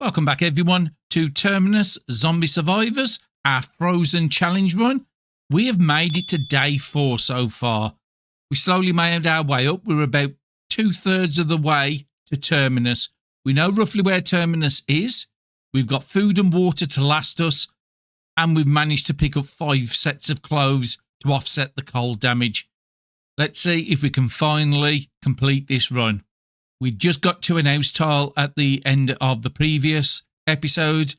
Welcome back everyone to Terminus Zombie Survivors, our Frozen Challenge run. We have made it to day 4 so far. We slowly made our way up. We're about 2/3 of the way to Terminus. We know roughly where Terminus is. We've got food and water to last us. And we've managed to pick up 5 sets of clothes to offset the cold damage. Let's see if we can finally complete this run. We just got to an house tile at the end of the previous episode,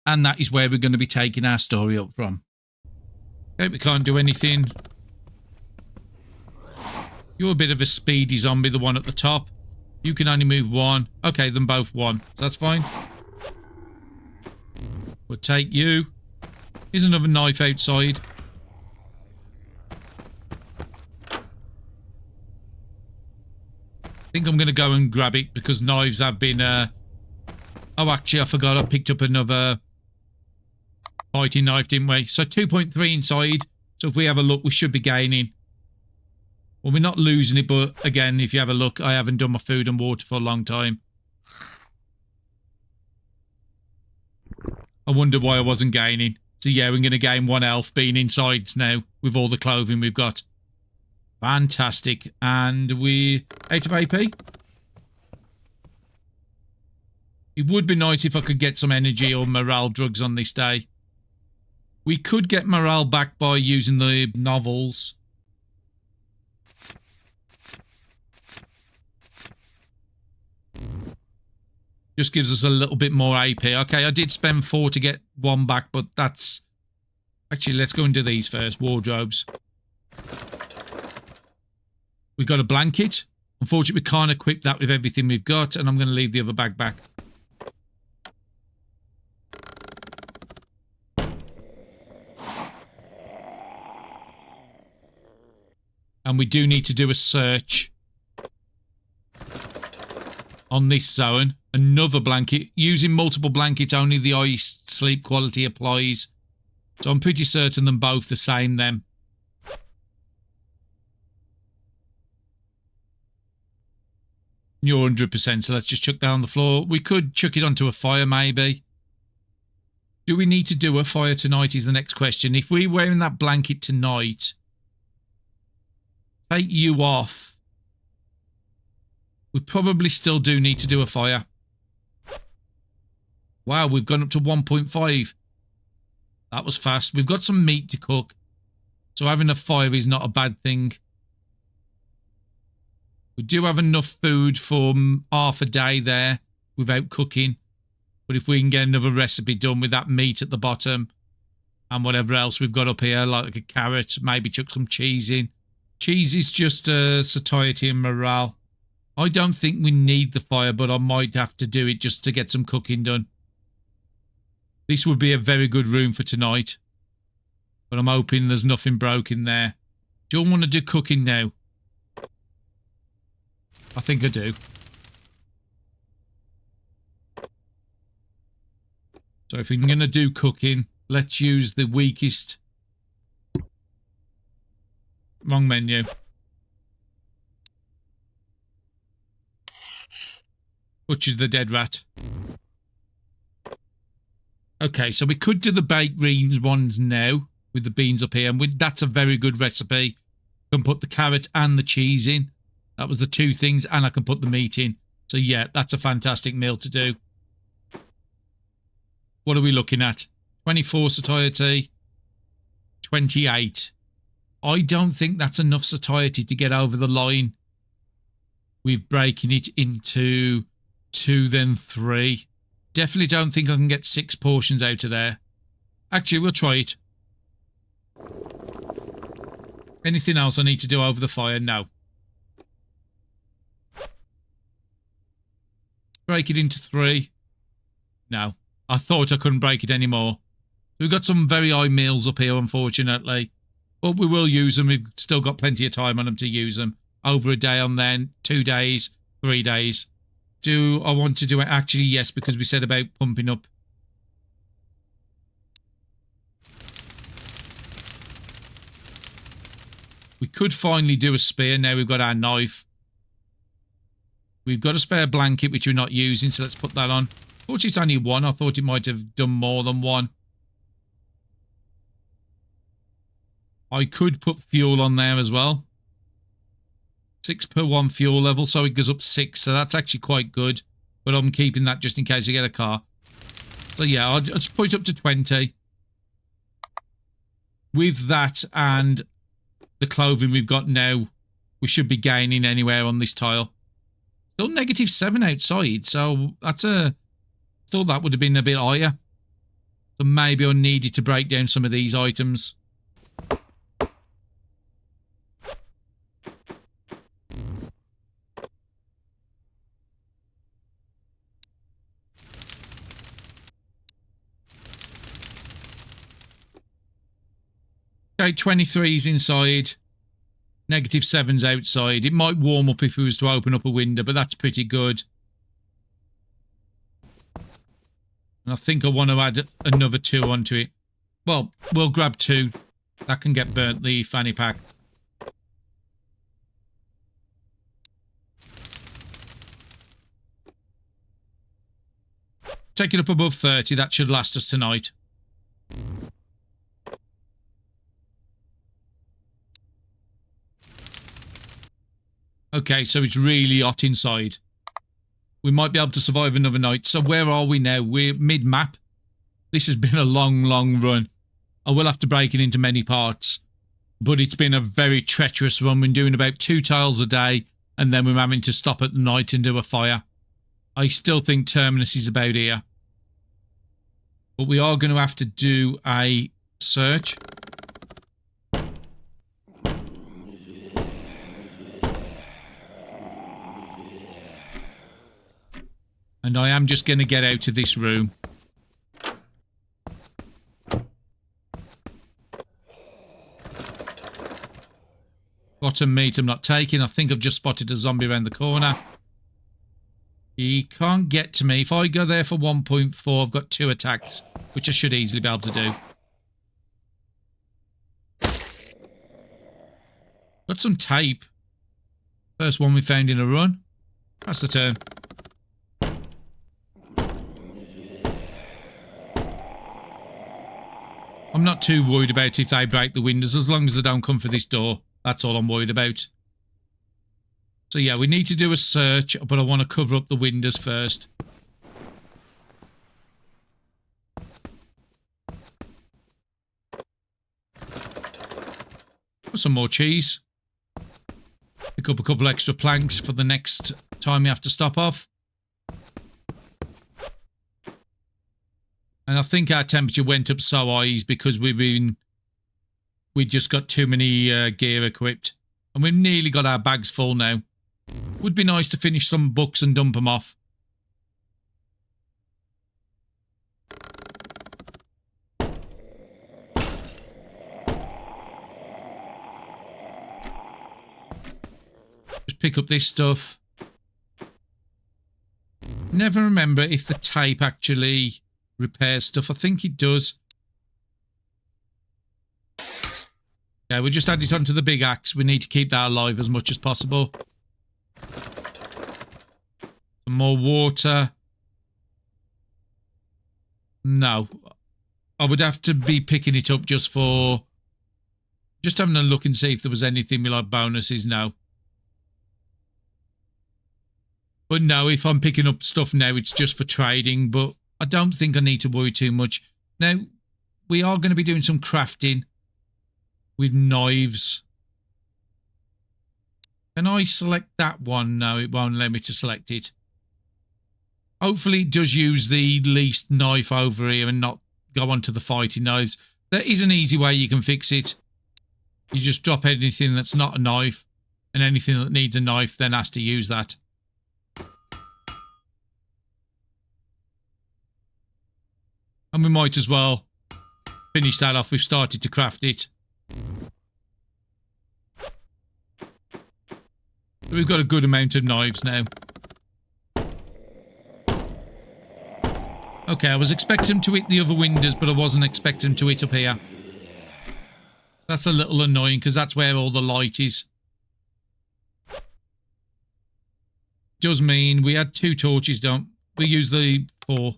and that is where we're going to be taking our story up from. Okay, we can't do anything. You're a bit of a speedy zombie, the one at the top. You can only move 1. Okay, then both 1. So that's fine. We'll take you. Here's another knife outside. I think I'm going to go and grab it because knives have been... Oh, actually, I forgot. I picked up another fighting knife, didn't we? So 2.3 inside. So if we have a look, we should be gaining. Well, we're not losing it, but again, if you have a look, I haven't done my food and water for a long time. I wonder why I wasn't gaining. So yeah, we're going to gain 1 health being inside now with all the clothing we've got. Fantastic. And we're out of AP. It would be nice if I could get some energy or morale drugs on this day. We could get morale back by using the novels. Just gives us a little bit more AP. Okay, I did spend 4 to get 1 back, but that's... Actually, let's go and do these first. Wardrobes. We've got a blanket. Unfortunately, we can't equip that with everything we've got, and I'm going to leave the other bag back. And we do need to do a search on this zone. Another blanket. Using multiple blankets, only the eye sleep quality applies. So I'm pretty certain them both the same then. You're 100%, so let's just chuck that on the floor. We could chuck it onto a fire, maybe. Do we need to do a fire tonight is the next question. If we're wearing that blanket tonight, take you off. We probably still do need to do a fire. Wow, we've gone up to 1.5. That was fast. We've got some meat to cook, so having a fire is not a bad thing. We do have enough food for half a day there without cooking. But if we can get another recipe done with that meat at the bottom and whatever else we've got up here, like a carrot, maybe chuck some cheese in. Cheese is just satiety and morale. I don't think we need the fire, but I might have to do it just to get some cooking done. This would be a very good room for tonight. But I'm hoping there's nothing broken there. Do you want to do cooking now? I think I do. So if we're going to do cooking, let's use the weakest... Wrong menu. Butcher's the dead rat. Okay, so we could do the baked greens ones now with the beans up here. And that's a very good recipe. We can put the carrot and the cheese in. That was the 2 things, and I can put the meat in. So yeah, that's a fantastic meal to do. What are we looking at? 24 satiety. 28. I don't think that's enough satiety to get over the line. We're breaking it into 2, then 3. Definitely don't think I can get 6 portions out of there. Actually, we'll try it. Anything else I need to do over the fire? No. Break it into 3. No. I thought I couldn't break it anymore. We've got some very high meals up here, unfortunately. But we will use them. We've still got plenty of time on them to use them. Over a day on then, 2 days, 3 days. Do I want to do it? Actually, yes, because we said about pumping up. We could finally do a spear. Now we've got our knife. We've got a spare blanket, which we're not using, so let's put that on. thought it's only one. I thought it might have done more than one. I could put fuel on there as well. 6 per 1 fuel level, so it goes up 6. So that's actually quite good. But I'm keeping that just in case I get a car. So yeah, I'll just put it up to 20. With that and the clothing we've got now, we should be gaining anywhere on this tile. Still -7 outside, so that's a... Thought that would have been a bit higher. So maybe I needed to break down some of these items. Okay, 23's inside. -7's outside. It might warm up if we was to open up a window, but that's pretty good. And I think I want to add another 2 onto it. Well, we'll grab 2. That can get burnt, the fanny pack. Take it up above 30. That should last us tonight. Okay, so it's really hot inside. We might be able to survive another night. So where are we now? We're mid-map. This has been a long, long run. I will have to break it into many parts. But it's been a very treacherous run. We're doing about 2 tiles a day. And then we're having to stop at night and do a fire. I still think Terminus is about here. But we are going to have to do a search. And I am just going to get out of this room. Bottom meat I'm not taking. I think I've just spotted a zombie around the corner. He can't get to me. If I go there for 1.4, I've got 2 attacks, which I should easily be able to do. Got some tape. First one we found in a run. That's the turn. I'm not too worried about if they break the windows, as long as they don't come for this door. That's all I'm worried about. So yeah, we need to do a search, but I want to cover up the windows first. Some more cheese. Pick up a couple extra planks for the next time you have to stop off. And I think our temperature went up so high because we just got too many gear equipped. And we've nearly got our bags full now. Would be nice to finish some books and dump them off. Just pick up this stuff. Never remember if the tape actually repairs stuff. I think it does. Yeah, we'll just add it onto the big axe. We need to keep that alive as much as possible. Some more water. No. I would have to be picking it up just for... Just having a look and see if there was anything like bonuses. No. But no, if I'm picking up stuff now, it's just for trading. But I don't think I need to worry too much. Now, we are going to be doing some crafting with knives. Can I select that one? No, it won't let me to select it. Hopefully it does use the least knife over here and not go on to the fighting knives. There is an easy way you can fix it. You just drop anything that's not a knife, and anything that needs a knife then has to use that. And we might as well finish that off. We've started to craft it. We've got a good amount of knives now. Okay, I was expecting to hit the other windows, but I wasn't expecting to hit up here. That's a little annoying, because that's where all the light is. Does mean we had 2 torches, We use the 4.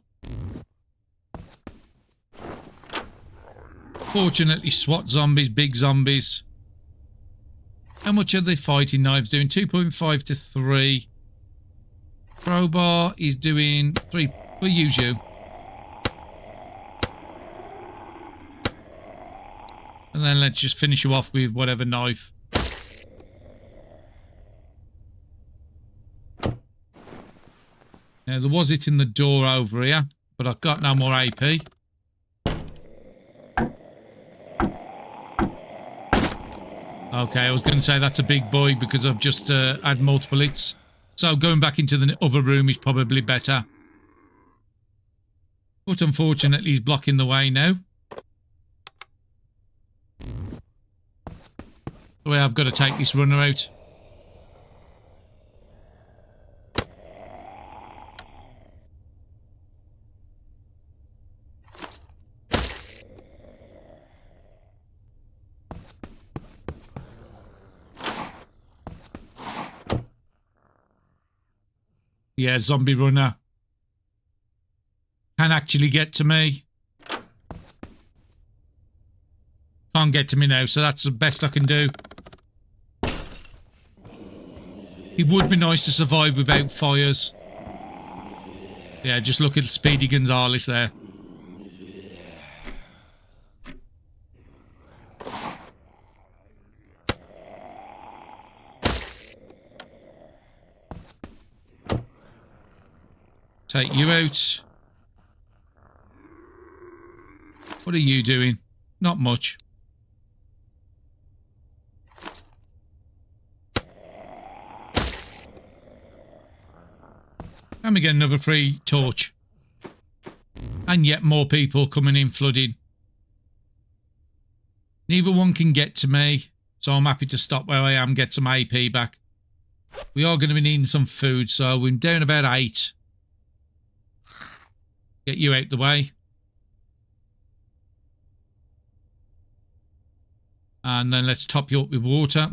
Fortunately, SWAT zombies, big zombies. How much are the fighting knives doing? 2.5 to 3. Crowbar is doing 3. We'll use you. And then let's just finish you off with whatever knife. Now, there was it in the door over here, but I've got no more AP. Okay, I was going to say that's a big boy because I've just had multiple hits. So going back into the other room is probably better. But unfortunately, he's blocking the way now. So I've got to take this runner out. Yeah, zombie runner. Can actually get to me. Can't get to me now, so that's the best I can do. It would be nice to survive without fires. Yeah, just look at Speedy Gonzales there. Take you out. What are you doing? Not much. And we get another free torch. And yet more people coming in flooding. Neither one can get to me, so I'm happy to stop where I am, get some AP back. We are going to be needing some food, so we're down about 8. Get you out the way. And then let's top you up with water.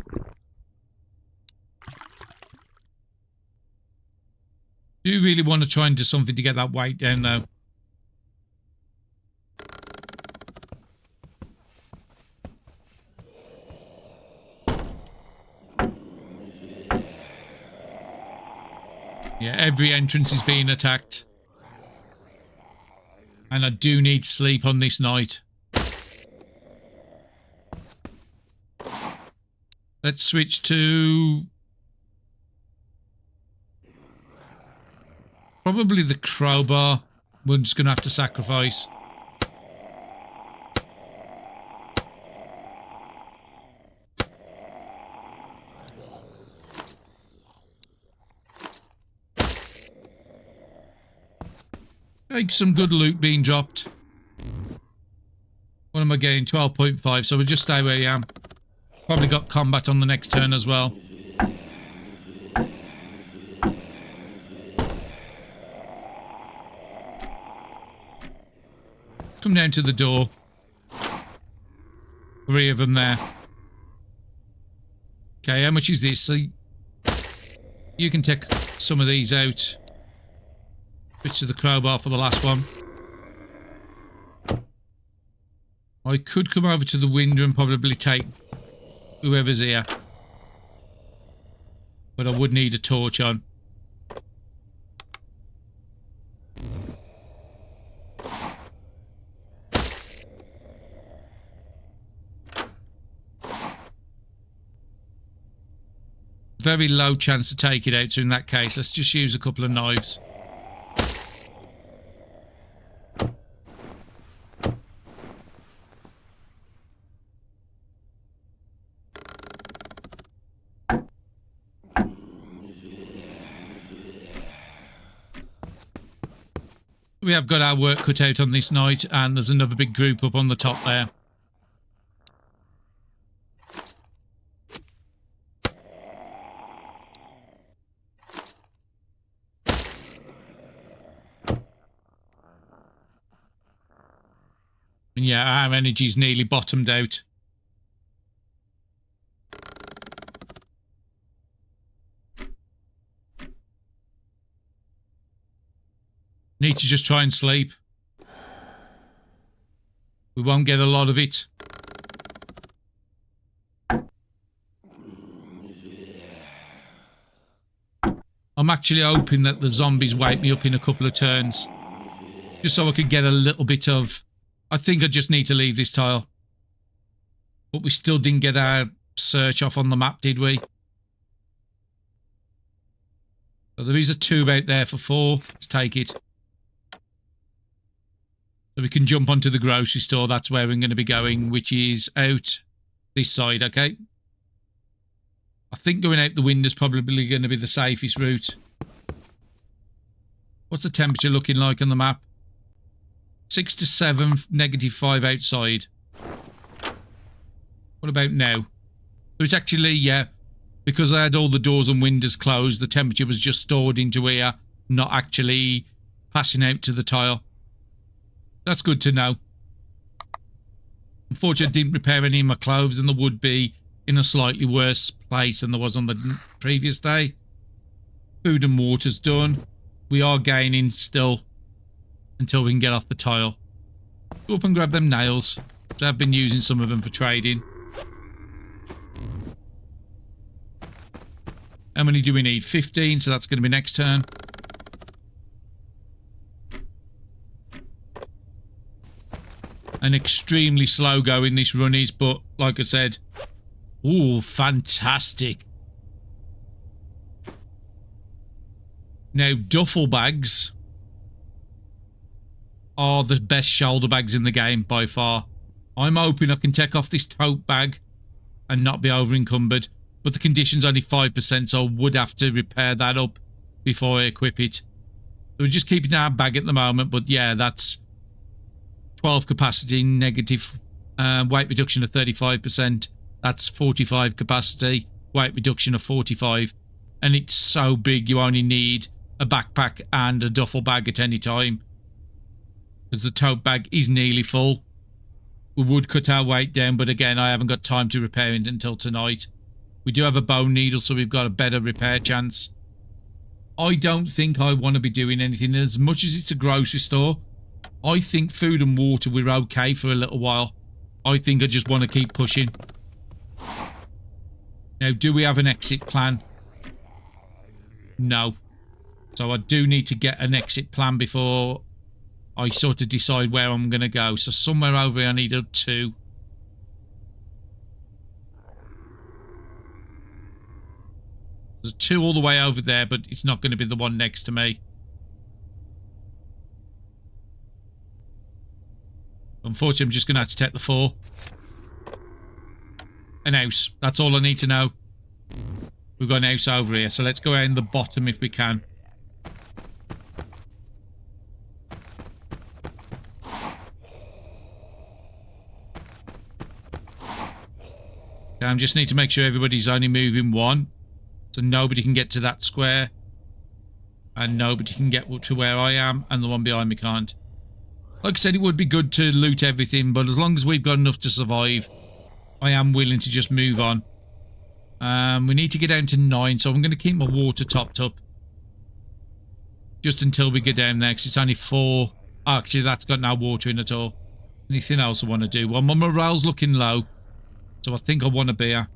Do really want to try and do something to get that weight down though. Yeah, every entrance is being attacked. And I do need sleep on this night. Let's switch to... probably the crowbar. We're just going to have to sacrifice. Like some good loot being dropped. What am I getting? 12.5, so we'll just stay where I am. Probably got combat on the next turn as well. Come down to the door. 3 of them there. Okay, how much is this? So you can take some of these out. Switch to the crowbar for the last one. I could come over to the window and probably take whoever's here. But I would need a torch on. Very low chance to take it out, so in that case, let's just use a couple of knives. We have got our work cut out on this night, and there's another big group up on the top there. And yeah, our energy's nearly bottomed out. need to just try and sleep. We won't get a lot of it. I'm actually hoping that the zombies wake me up in a couple of turns. Just so I can get a little bit of... I think I just need to leave this tile. But we still didn't get our search off on the map, did we? So there is a tube out there for 4. Let's take it. So we can jump onto the grocery store. That's where we're going to be going, which is out this side, okay? I think going out the window is probably going to be the safest route. What's the temperature looking like on the map? 6 to 7, -5 outside. What about now? So it's actually, yeah, because I had all the doors and windows closed, the temperature was just stored into here, not actually passing out to the tile. That's good to know. Unfortunately, I didn't repair any of my clothes, and there would be in a slightly worse place than there was on the previous day. Food and water's done. We are gaining still until we can get off the tile. Go up and grab them nails. So I've been using some of them for trading. How many do we need? 15, so that's going to be next turn. An extremely slow going this run is, but like I said, ooh, fantastic. Now, duffel bags are the best shoulder bags in the game by far. I'm hoping I can take off this tote bag and not be over encumbered, but the condition's only 5%, so I would have to repair that up before I equip it. So we're just keeping our bag at the moment, but yeah, that's 12 capacity, negative weight reduction of 35%. That's 45 capacity, weight reduction of 45. And it's so big you only need a backpack and a duffel bag at any time. Because the tote bag is nearly full. We would cut our weight down, but again, I haven't got time to repair it until tonight. We do have a bone needle, so we've got a better repair chance. I don't think I want to be doing anything. As much as it's a grocery store, I think food and water, we're okay for a little while. I think I just want to keep pushing. Now, do we have an exit plan? No. So I do need to get an exit plan before I sort of decide where I'm going to go. So somewhere over here I need a 2. There's a 2 all the way over there, but it's not going to be the one next to me. Unfortunately, I'm just going to have to take the 4. An house. That's all I need to know. We've got an house over here, so let's go out in the bottom if we can. Okay, I just need to make sure everybody's only moving 1. So nobody can get to that square. And nobody can get to where I am, and the one behind me can't. Like I said, it would be good to loot everything, but as long as we've got enough to survive, I am willing to just move on. We need to get down to 9, so I'm going to keep my water topped up. Just until we get down there, because it's only 4. Oh, actually, that's got no water in at all. Anything else I want to do? Well, my morale's looking low, so I think I want a beer.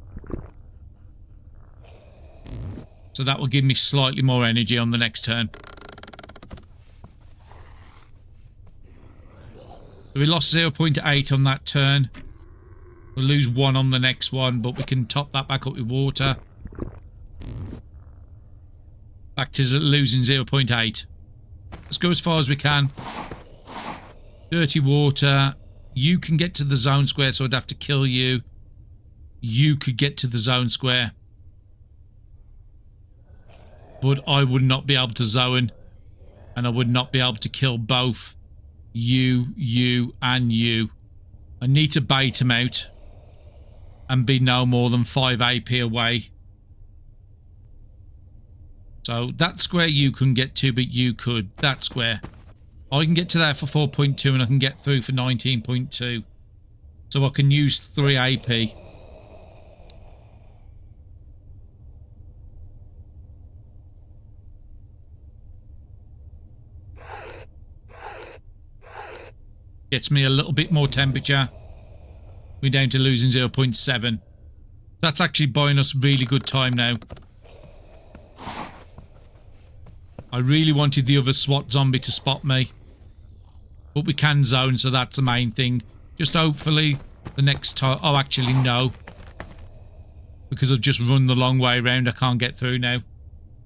So that will give me slightly more energy on the next turn. So we lost 0.8 on that turn. We'll lose 1 on the next one, but we can top that back up with water. Back to losing 0.8. Let's go as far as we can. Dirty water. You can get to the zone square, so I'd have to kill you. You could get to the zone square. But I would not be able to zone. And I would not be able to kill both you, and you. I need to bait him out. And be no more than 5 AP away. So that square you couldn't get to, but you could. That square. I can get to there for 4.2 and I can get through for 19.2. So I can use 3 AP. Gets me a little bit more temperature. We're down to losing 0.7. That's actually buying us really good time now. I really wanted the other SWAT zombie to spot me. But we can zone, so that's the main thing. Just hopefully the next time... Oh, actually, no. Because I've just run the long way around, I can't get through now.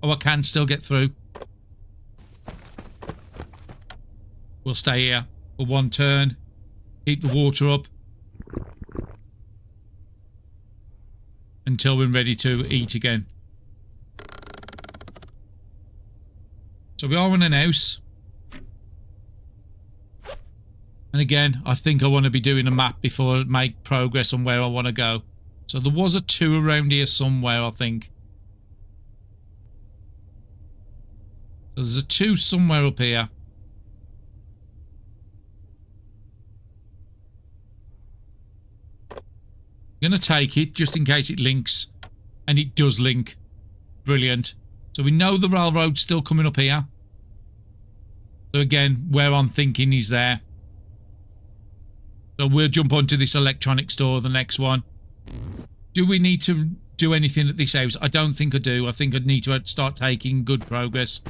Oh, I can still get through. We'll stay here for one turn. Keep the water up. Until we're ready to eat again. So we are in an house. And again, I think I want to be doing a map before I make progress on where I want to go. So there was a 2 around here somewhere, I think. So there's a 2 somewhere up here. I'm going to take it just in case it links. And it does link. Brilliant. So we know the railroad's still coming up here. So again, where I'm thinking is there. So we'll jump onto this electronic store, the next one. Do we need to do anything at this house? I don't think I do. I think I'd need to start taking good progress.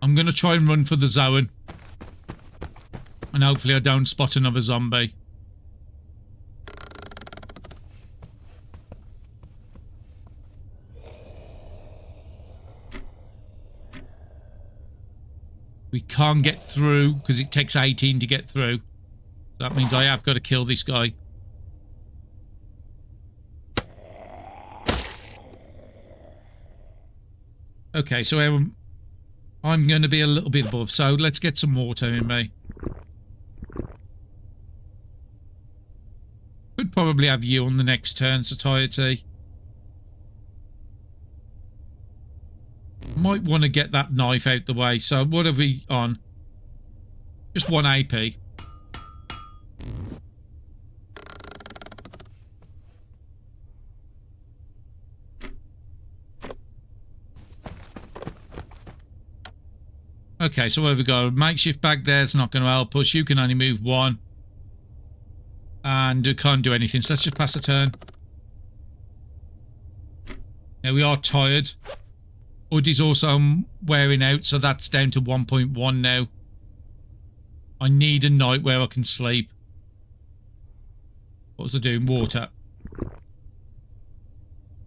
I'm going to try and run for the zone. And hopefully I don't spot another zombie. We can't get through because it takes 18 to get through. That means I have got to kill this guy. Okay, so I'm going to be a little bit above. So let's get some water in me. Could probably have you on the next turn, Satiety. Might want to get that knife out the way. So what are we on? Just 1 AP. Okay, so what have we got? A makeshift bag there's not going to help us. You can only move 1. And you can't do anything. So let's just pass a turn. Now we are tired. Hoodie's also wearing out, so that's down to 1.1 now. I need a night where I can sleep. What was I doing? Water. And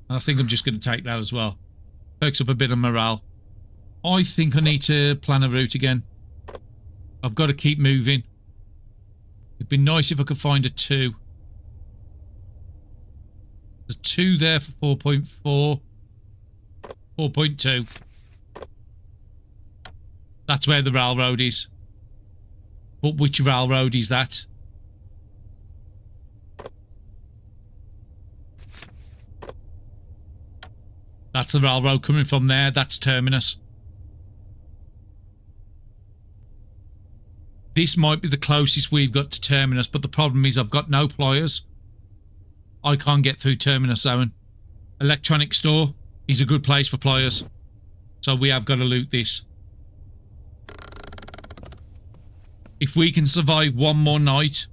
I think I'm just going to take that as well. Perks up a bit of morale. I think I need to plan a route again. I've got to keep moving. It'd be nice if I could find a 2. There's a 2 there for 4.4. 4.2. That's where the railroad is. But which railroad is that? That's the railroad coming from there. That's Terminus. This might be the closest we've got to Terminus, but the problem is I've got no pliers. I can't get through Terminus zone. Electronic store is a good place for pliers. So we have got to loot this. If we can survive one more night,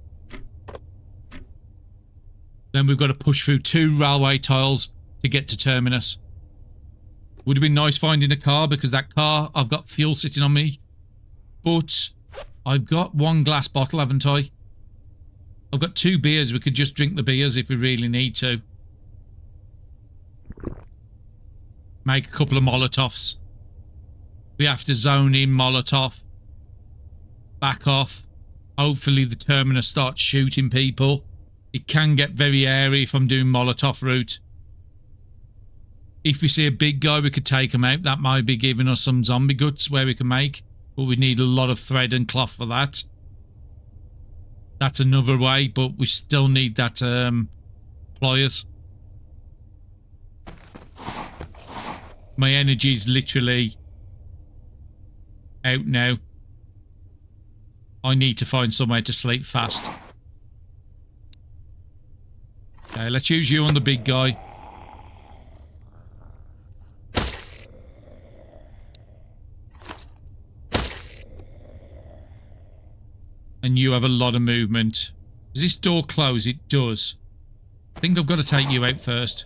then we've got to push through 2 railway tiles to get to Terminus. Would have been nice finding a car, because that car, I've got fuel sitting on me. But I've got 1 glass bottle, haven't I? I've got 2 beers. We could just drink the beers if we really need to. Make a couple of Molotovs. We have to zone in Molotov. Back off. Hopefully the Terminus starts shooting people. It can get very airy if I'm doing Molotov route. If we see a big guy, we could take him out. That might be giving us some zombie guts where we can make. But we need a lot of thread and cloth for that. That's another way, but we still need that pliers. My energy is literally out now. I need to find somewhere to sleep fast. Okay, let's use you on the big guy. And you have a lot of movement. Does this door close? It does. I think I've got to take you out first.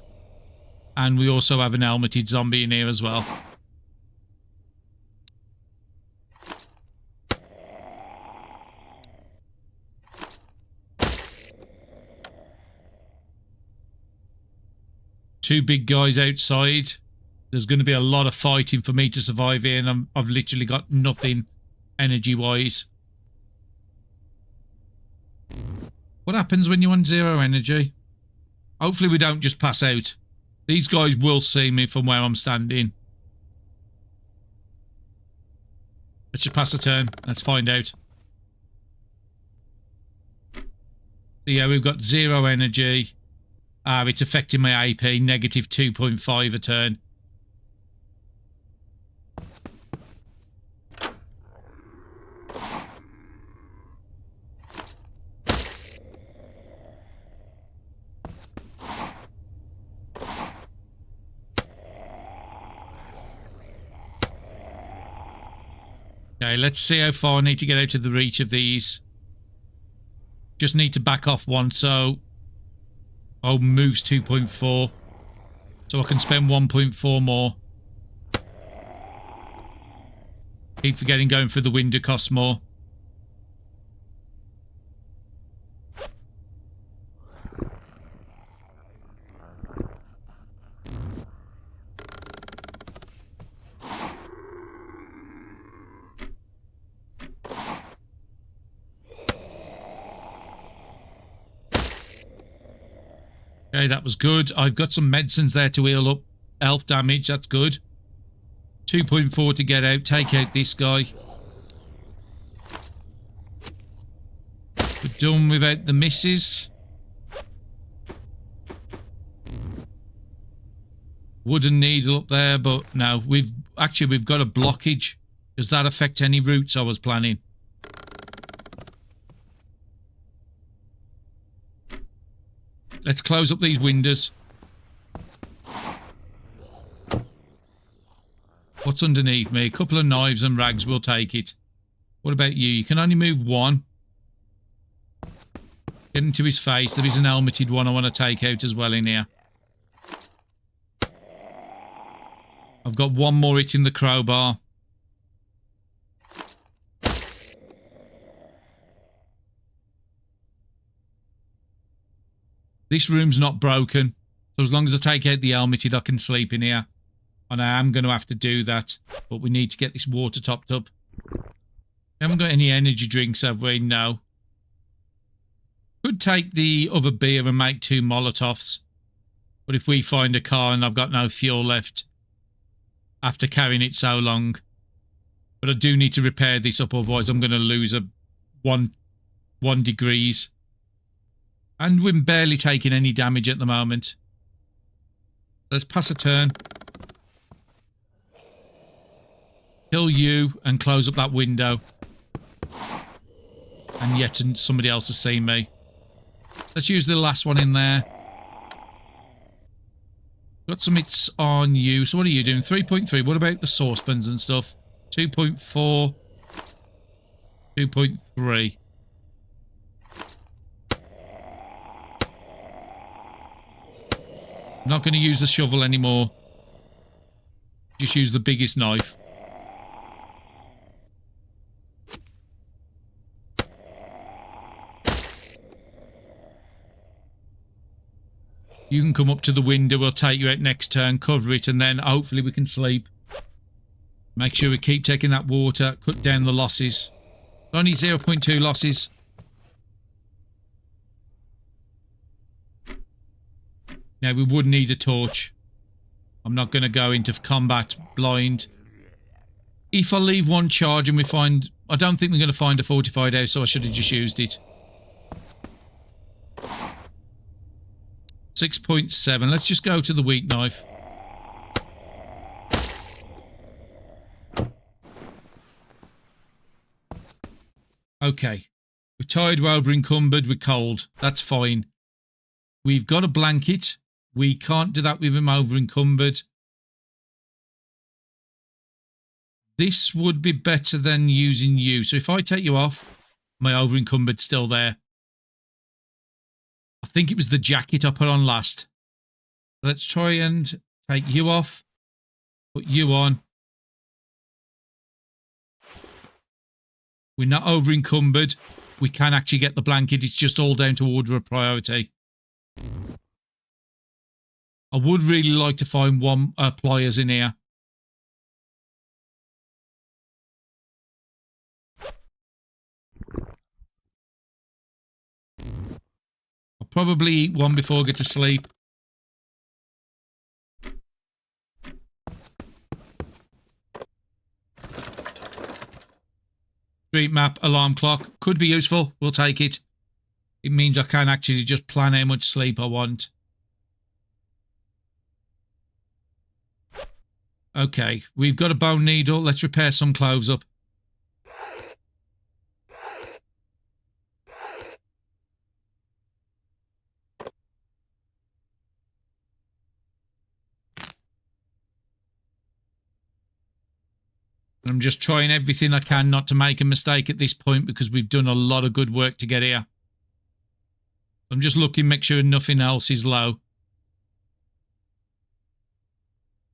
And we also have an helmeted zombie in here as well. Two big guys outside. There's going to be a lot of fighting for me to survive here, and I've literally got nothing energy-wise. What happens when you're on 0 energy? Hopefully we don't just pass out. These guys will see me from where I'm standing. Let's just pass a turn. Let's find out. Yeah, we've got 0 energy. It's affecting my AP, negative 2.5 a turn. Okay, let's see how far I need to get out of the reach of these. Just need to back off one, so... Oh, moves 2.4. So I can spend 1.4 more. Keep forgetting going through the window costs more. Okay, that was good. I've got some medicines there to heal up health damage. That's good. 2.4 to get out. Take out this guy. We're done without the misses. Wooden needle up there, but no. We've got a blockage. Does that affect any routes I was planning? Let's close up these windows. What's underneath me? A couple of knives and rags. We'll take it. What about you? You can only move one. Get into his face. There is an helmeted one I want to take out as well in here. I've got one more hitting the crowbar. This room's not broken. So as long as I take out the helmeted, I can sleep in here. And I am going to have to do that. But we need to get this water topped up. We haven't got any energy drinks, have we? No. Could take the other beer and make 2 Molotovs. But if we find a car and I've got no fuel left after carrying it so long. But I do need to repair this up, otherwise I'm going to lose one degrees. And we're barely taking any damage at the moment. Let's pass a turn. Kill you and close up that window. And yet somebody else has seen me. Let's use the last one in there. Got some hits on you. So what are you doing? 3.3. What about the saucepans and stuff? 2.4. 2.3. I'm not going to use the shovel anymore. Just use the biggest knife. You can come up to the window. We'll take you out next turn, cover it, and then hopefully we can sleep. Make sure we keep taking that water. Cut down the losses. Only 0.2 losses. Now, we would need a torch. I'm not going to go into combat blind. If I leave one charge and we find... I don't think we're going to find a fortified house, so I should have just used it. 6.7. Let's just go to the weak knife. Okay. We're tired, we're over encumbered, we're cold. That's fine. We've got a blanket. We can't do that with him over encumbered. This would be better than using you. So if I take you off, My over encumbered still there. I think it was the jacket I put on last. Let's try and take you off. Put you on. We're not over encumbered. We can actually get the blanket. It's just all down to order of priority. I would really like to find one pliers in here. I'll probably eat one before I get to sleep. Street map, alarm clock. Could be useful. We'll take it. It means I can actually just plan how much sleep I want. Okay, we've got a bone needle. Let's repair some clothes up. I'm just trying everything I can not to make a mistake at this point because we've done a lot of good work to get here. I'm just looking, make sure nothing else is low.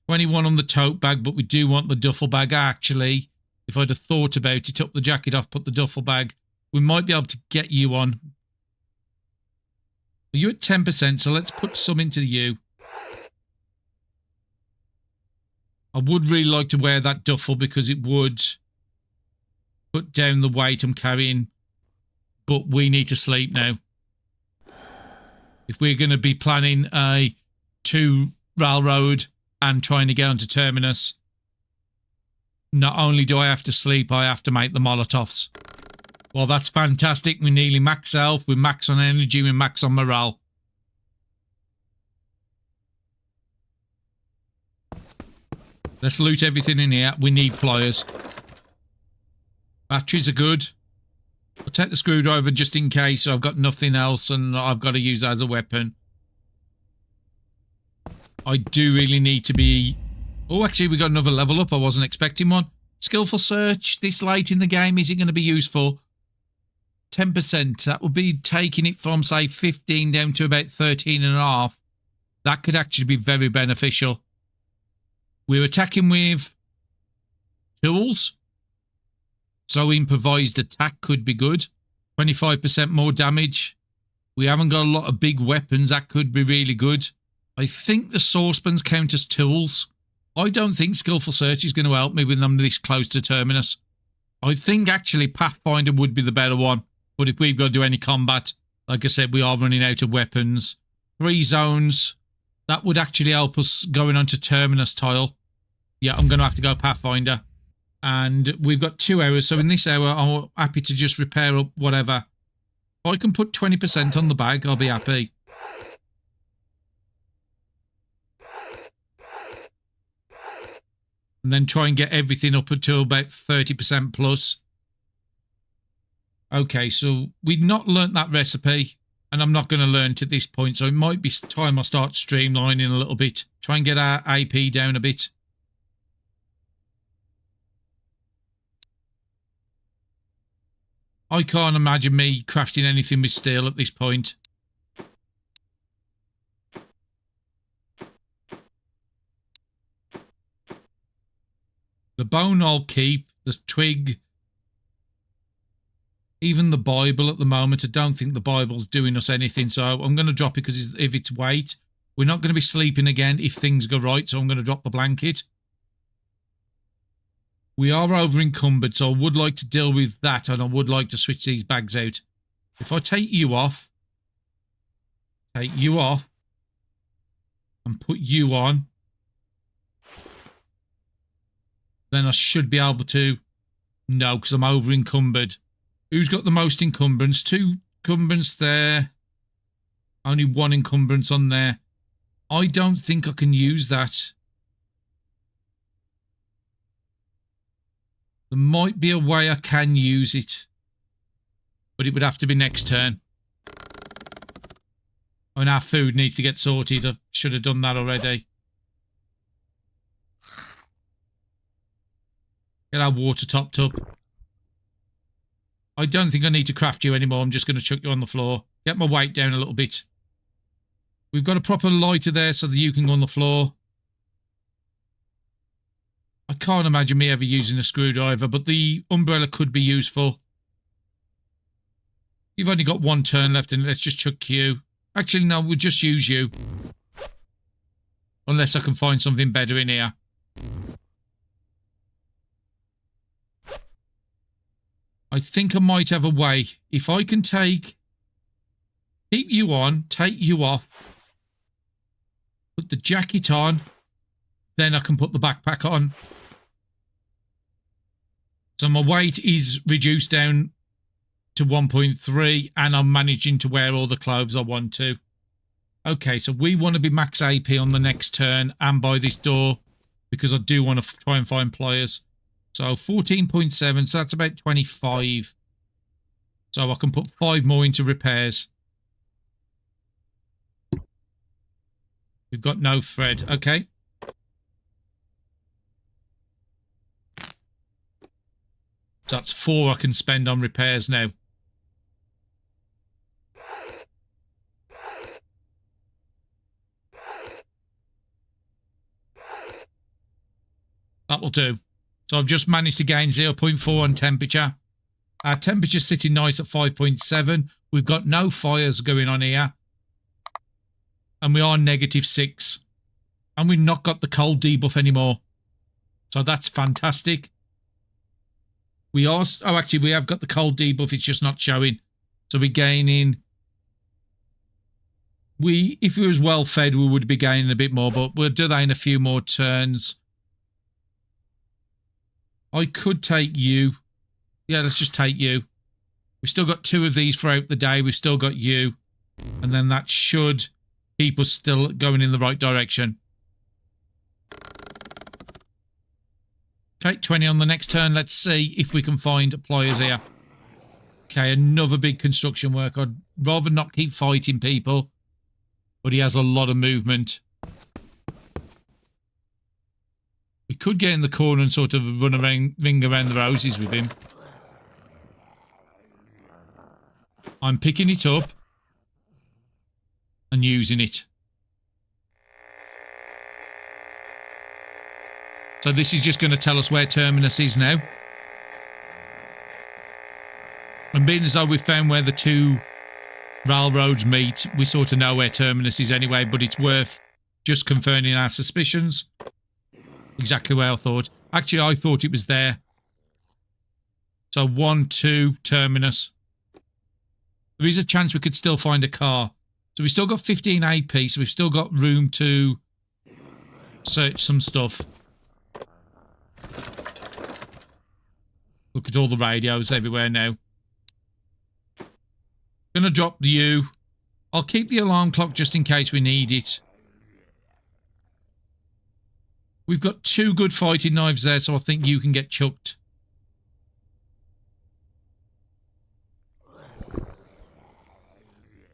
21 on the tote bag, but we do want the duffel bag. Actually, if I'd have thought about it, took the jacket off, put the duffel bag, we might be able to get you on. You're at 10%, so let's put some into you. I would really like to wear that duffel because it would put down the weight I'm carrying, but we need to sleep now. If we're going to be planning a 2 railroad and trying to get onto Terminus, not only do I have to sleep, I have to make the Molotovs. Well, that's fantastic. We nearly max health, we max on energy, we max on morale. Let's loot everything in here. We need pliers. Batteries are good. I'll take the screwdriver just in case I've got nothing else and I've got to use that as a weapon. I do really need to be... Oh, actually, we got another level up. I wasn't expecting one. Skillful search this late in the game. Is it going to be useful? 10%. That would be taking it from, say, 15 down to about 13.5. That could actually be very beneficial. We're attacking with tools. So improvised attack could be good. 25% more damage. We haven't got a lot of big weapons. That could be really good. I think the saucepans count as tools. I don't think Skillful Search is going to help me when I'm this close to Terminus. I think actually Pathfinder would be the better one. But if we've got to do any combat, like I said, we are running out of weapons. 3 zones. That would actually help us going on to Terminus tile. Yeah, I'm going to have to go Pathfinder. And we've got 2 hours. So in this hour, I'm happy to just repair up whatever. If I can put 20% on the bag, I'll be happy. And then try and get everything up until about 30% plus. Okay, so we've not learnt that recipe. And I'm not going to learn it at this point. So it might be time I start streamlining a little bit. Try and get our AP down a bit. I can't imagine me crafting anything with steel at this point. The bone I'll keep. The twig. Even the Bible at the moment. I don't think the Bible's doing us anything. So I'm going to drop it because if it's weight, we're not going to be sleeping again if things go right. So I'm going to drop the blanket. We are over encumbered, so I would like to deal with that, and I would like to switch these bags out. If I take you off, and put you on, then I should be able to. No, because I'm over encumbered. Who's got the most encumbrance? 2 encumbrance there. Only 1 encumbrance on there. I don't think I can use that. There might be a way I can use it. But it would have to be next turn. I mean, our food needs to get sorted. I should have done that already. Get our water topped up. I don't think I need to craft you anymore. I'm just going to chuck you on the floor. Get my weight down a little bit. We've got a proper lighter there so that you can go on the floor. I can't imagine me ever using a screwdriver, but the umbrella could be useful. You've only got one turn left, and let's just chuck you. Actually, no, we'll just use you. Unless I can find something better in here. I think I might have a way. If I can keep you on, take you off, put the jacket on, then I can put the backpack on. So my weight is reduced down to 1.3 and I'm managing to wear all the clothes I want to. Okay, so we want to be max AP on the next turn and by this door because I do want to try and find pliers. So 14.7, so that's about 25. So I can put 5 more into repairs. We've got no thread. Okay. So that's 4 I can spend on repairs now. That will do. So I've just managed to gain 0.4 on temperature. Our temperature's sitting nice at 5.7. We've got no fires going on here. And we are -6. And we've not got the cold debuff anymore. So that's fantastic. We are... Oh, actually, we have got the cold debuff. It's just not showing. So we're gaining... If we was well fed, we would be gaining a bit more. But we'll do that in a few more turns. I could take you. Yeah, let's just take you. We've still got 2 of these throughout the day. We've still got you. And then that should keep us still going in the right direction. Okay, 20 on the next turn. Let's see if we can find pliers here. Okay, another big construction work. I'd rather not keep fighting people. But he has a lot of movement. We could get in the corner and sort of run around, ring around the roses with him. I'm picking it up and using it. So this is just going to tell us where Terminus is now. And being as though we've found where the 2 railroads meet, we sort of know where Terminus is anyway, but it's worth just confirming our suspicions. Exactly where I thought. Actually, I thought it was there. So 1, 2, Terminus. There is a chance we could still find a car. So we've still got 15 AP, so we've still got room to search some stuff. Look at all the radios everywhere now. Gonna drop you. I'll keep the alarm clock just in case we need it. We've got 2 good fighting knives there, so I think you can get chucked.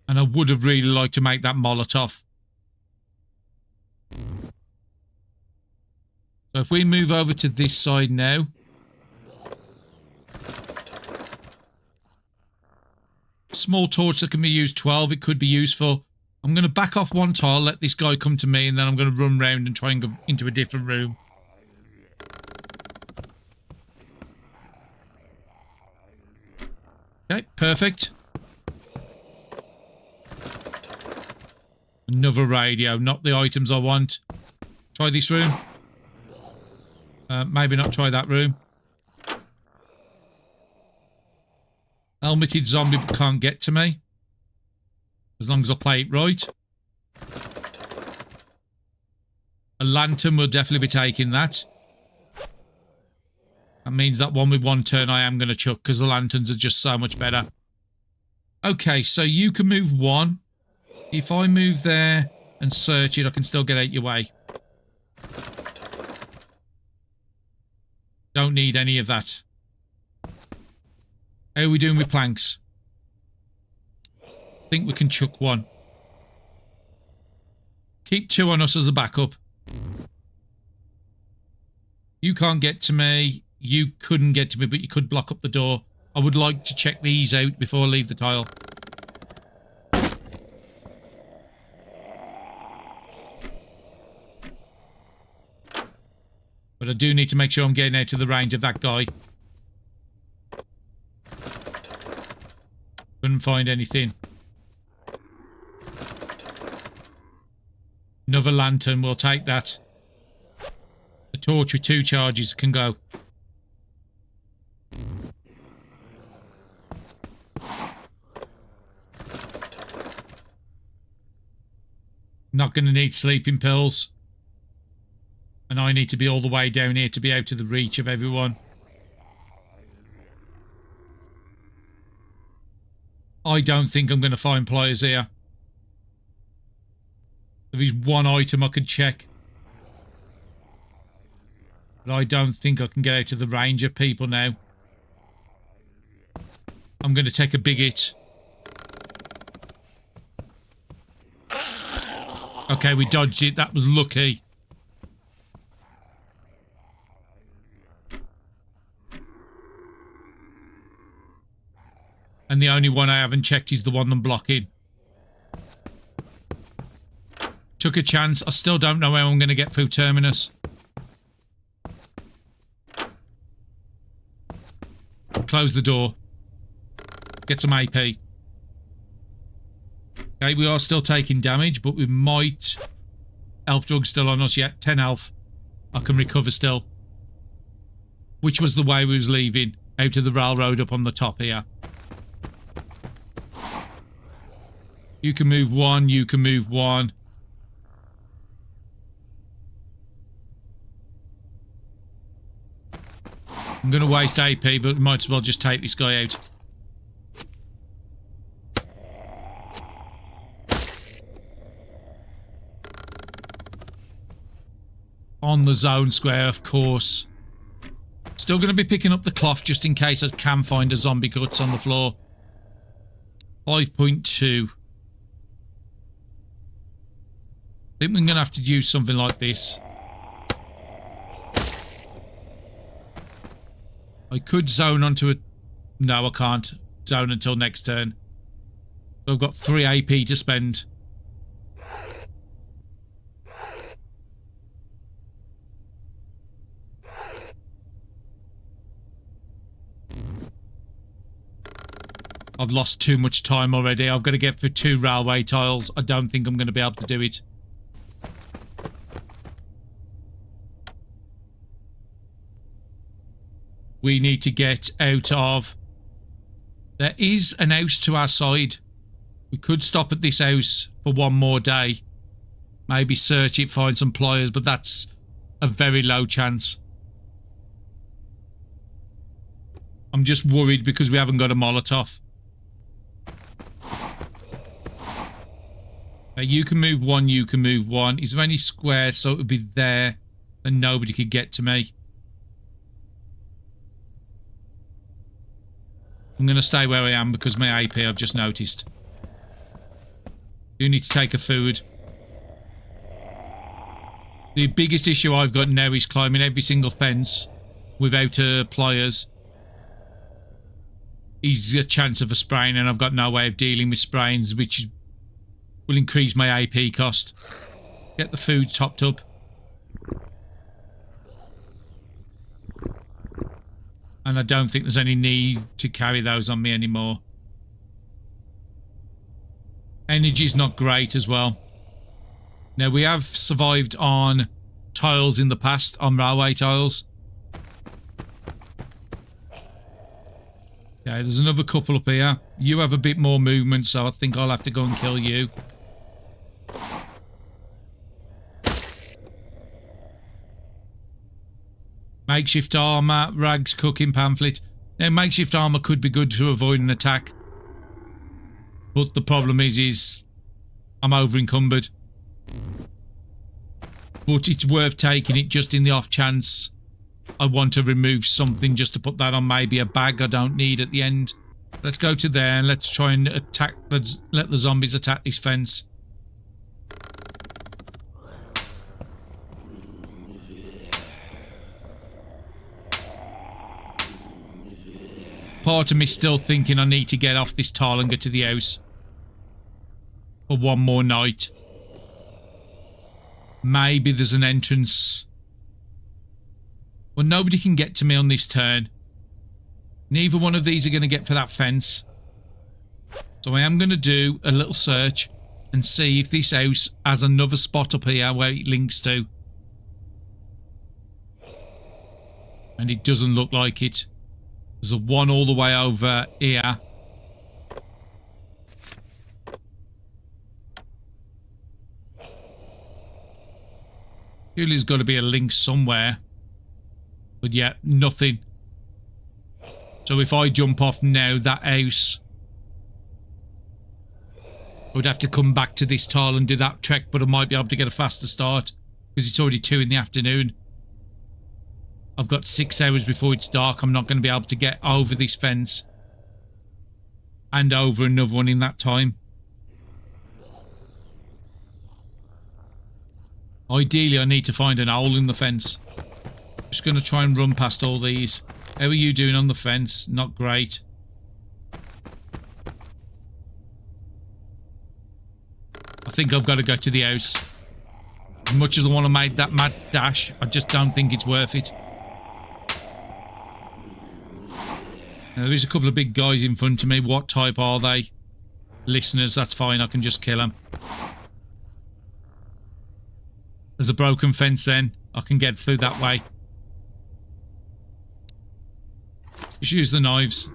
And I would have really liked to make that Molotov. So if we move over to this side now. Small torch that can be used 12. It could be useful. I'm going to back off 1 tile, let this guy come to me, and then I'm going to run round and try and go into a different room. Okay, perfect. Another radio, not the items I want. Try this room. Maybe not try that room. Helmeted zombie but can't get to me. As long as I play it right. A lantern will definitely be taking that. That means that one with 1 turn I am going to chuck because the lanterns are just so much better. Okay, so you can move 1. If I move there and search it, I can still get out your way. Don't need any of that. How are we doing with planks? I think we can chuck 1. Keep 2 on us as a backup. You can't get to me. You couldn't get to me, but you could block up the door. I would like to check these out before I leave the tile. But I do need to make sure I'm getting out of the range of that guy. Couldn't find anything. Another lantern, we'll take that. A torch with 2 charges can go. Not going to need sleeping pills. And I need to be all the way down here to be out of the reach of everyone. I don't think I'm going to find pliers here. There is one item I could check. But I don't think I can get out of the range of people now. I'm going to take a big hit. Okay, we dodged it. That was lucky. And the only one I haven't checked is the one I'm blocking. Took a chance. I still don't know how I'm going to get through Terminus. Close the door. Get some AP. Okay, we are still taking damage, but we might... Elf drug's still on us yet. 10 elf. I can recover still. Which was the way we was leaving. Out of the railroad up on the top here. You can move 1, you can move 1. I'm going to waste AP, but we might as well just take this guy out. On the zone square, of course. Still going to be picking up the cloth just in case I can find a zombie guts on the floor. 5.2. I think we're going to have to use something like this. I could zone onto it. No, I can't zone until next turn. So I've got 3 AP to spend. I've lost too much time already. I've got to get through 2 railway tiles. I don't think I'm going to be able to do it. We need to get out of... There is an house to our side. We could stop at this house for 1 more day. Maybe search it, find some pliers, but that's a very low chance. I'm just worried because we haven't got a Molotov. You can move 1, you can move 1. Is there any square so it would be there and nobody could get to me? I'm going to stay where I am because my AP I've just noticed. You need to take a food. The biggest issue I've got now is climbing every single fence without pliers. Is a chance of a sprain, and I've got no way of dealing with sprains, which will increase my AP cost. Get the food topped up. And I don't think there's any need to carry those on me anymore. Energy's not great as well. Now, we have survived on tiles in the past, on railway tiles. Okay, there's another couple up here. You have a bit more movement, so I think I'll have to go and kill you. Makeshift armour, rags, cooking pamphlet. Now, makeshift armour could be good to avoid an attack. But the problem is I'm over encumbered. But it's worth taking it just in the off chance I want to remove something just to put that on maybe a bag I don't need at the end. Let's go to there and let's try and attack. Let's let the zombies attack this fence. part of me still thinking I need to get off this tile and go to the house for one more night. Maybe there's an entrance. Well, nobody can get to me on this turn. Neither one of these are going to get for that fence. So I am going to do a little search and see if this house has another spot up here where it links to. And it doesn't look like it. There's a one all the way over here. Surely there's got to be a link somewhere. But yeah, nothing. So if I jump off now, that house, I would have to come back to this tile and do that trek, but I might be able to get a faster start because it's already 2 in the afternoon. I've got 6 hours before it's dark. I'm not going to be able to get over this fence and over another one in that time. Ideally, I need to find an hole in the fence. Just going to try and run past all these. How are you doing on the fence? Not great. I think I've got to go to the house. As much as I want to make that mad dash, I just don't think it's worth it. Now, there is a couple of big guys in front of me. What type are they? Listeners, that's fine. I can just kill them. There's a broken fence then. I can get through that way. Just use the knives.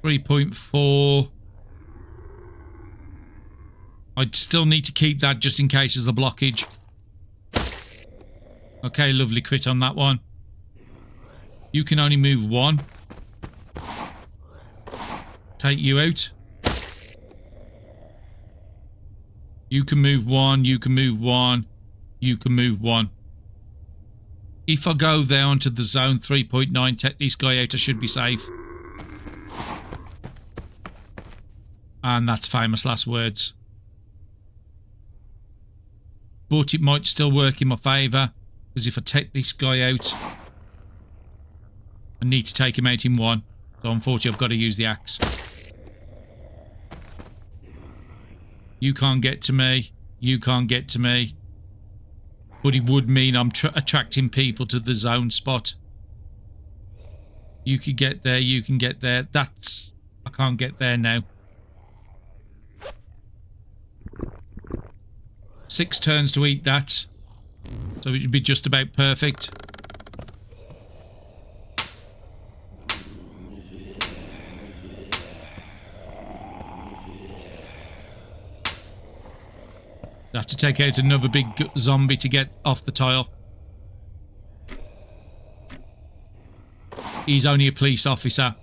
3.4. I still need to keep that just in case there's a blockage. Okay, lovely crit on that one. You can only move 1. Take you out. You can move 1, you can move 1, you can move 1. If I go there onto the zone 3.9, take this guy out, I should be safe. And that's famous last words. But it might still work in my favour, because if I take this guy out, I need to take him out in 1. So unfortunately I've got to use the axe. You can't get to me. You can't get to me. But it would mean I'm attracting people to the zone spot. You can get there. You can get there. That's... I can't get there now. 6 turns to eat that. So it would be just about perfect. I have to take out another big zombie to get off the tile. He's only a police officer.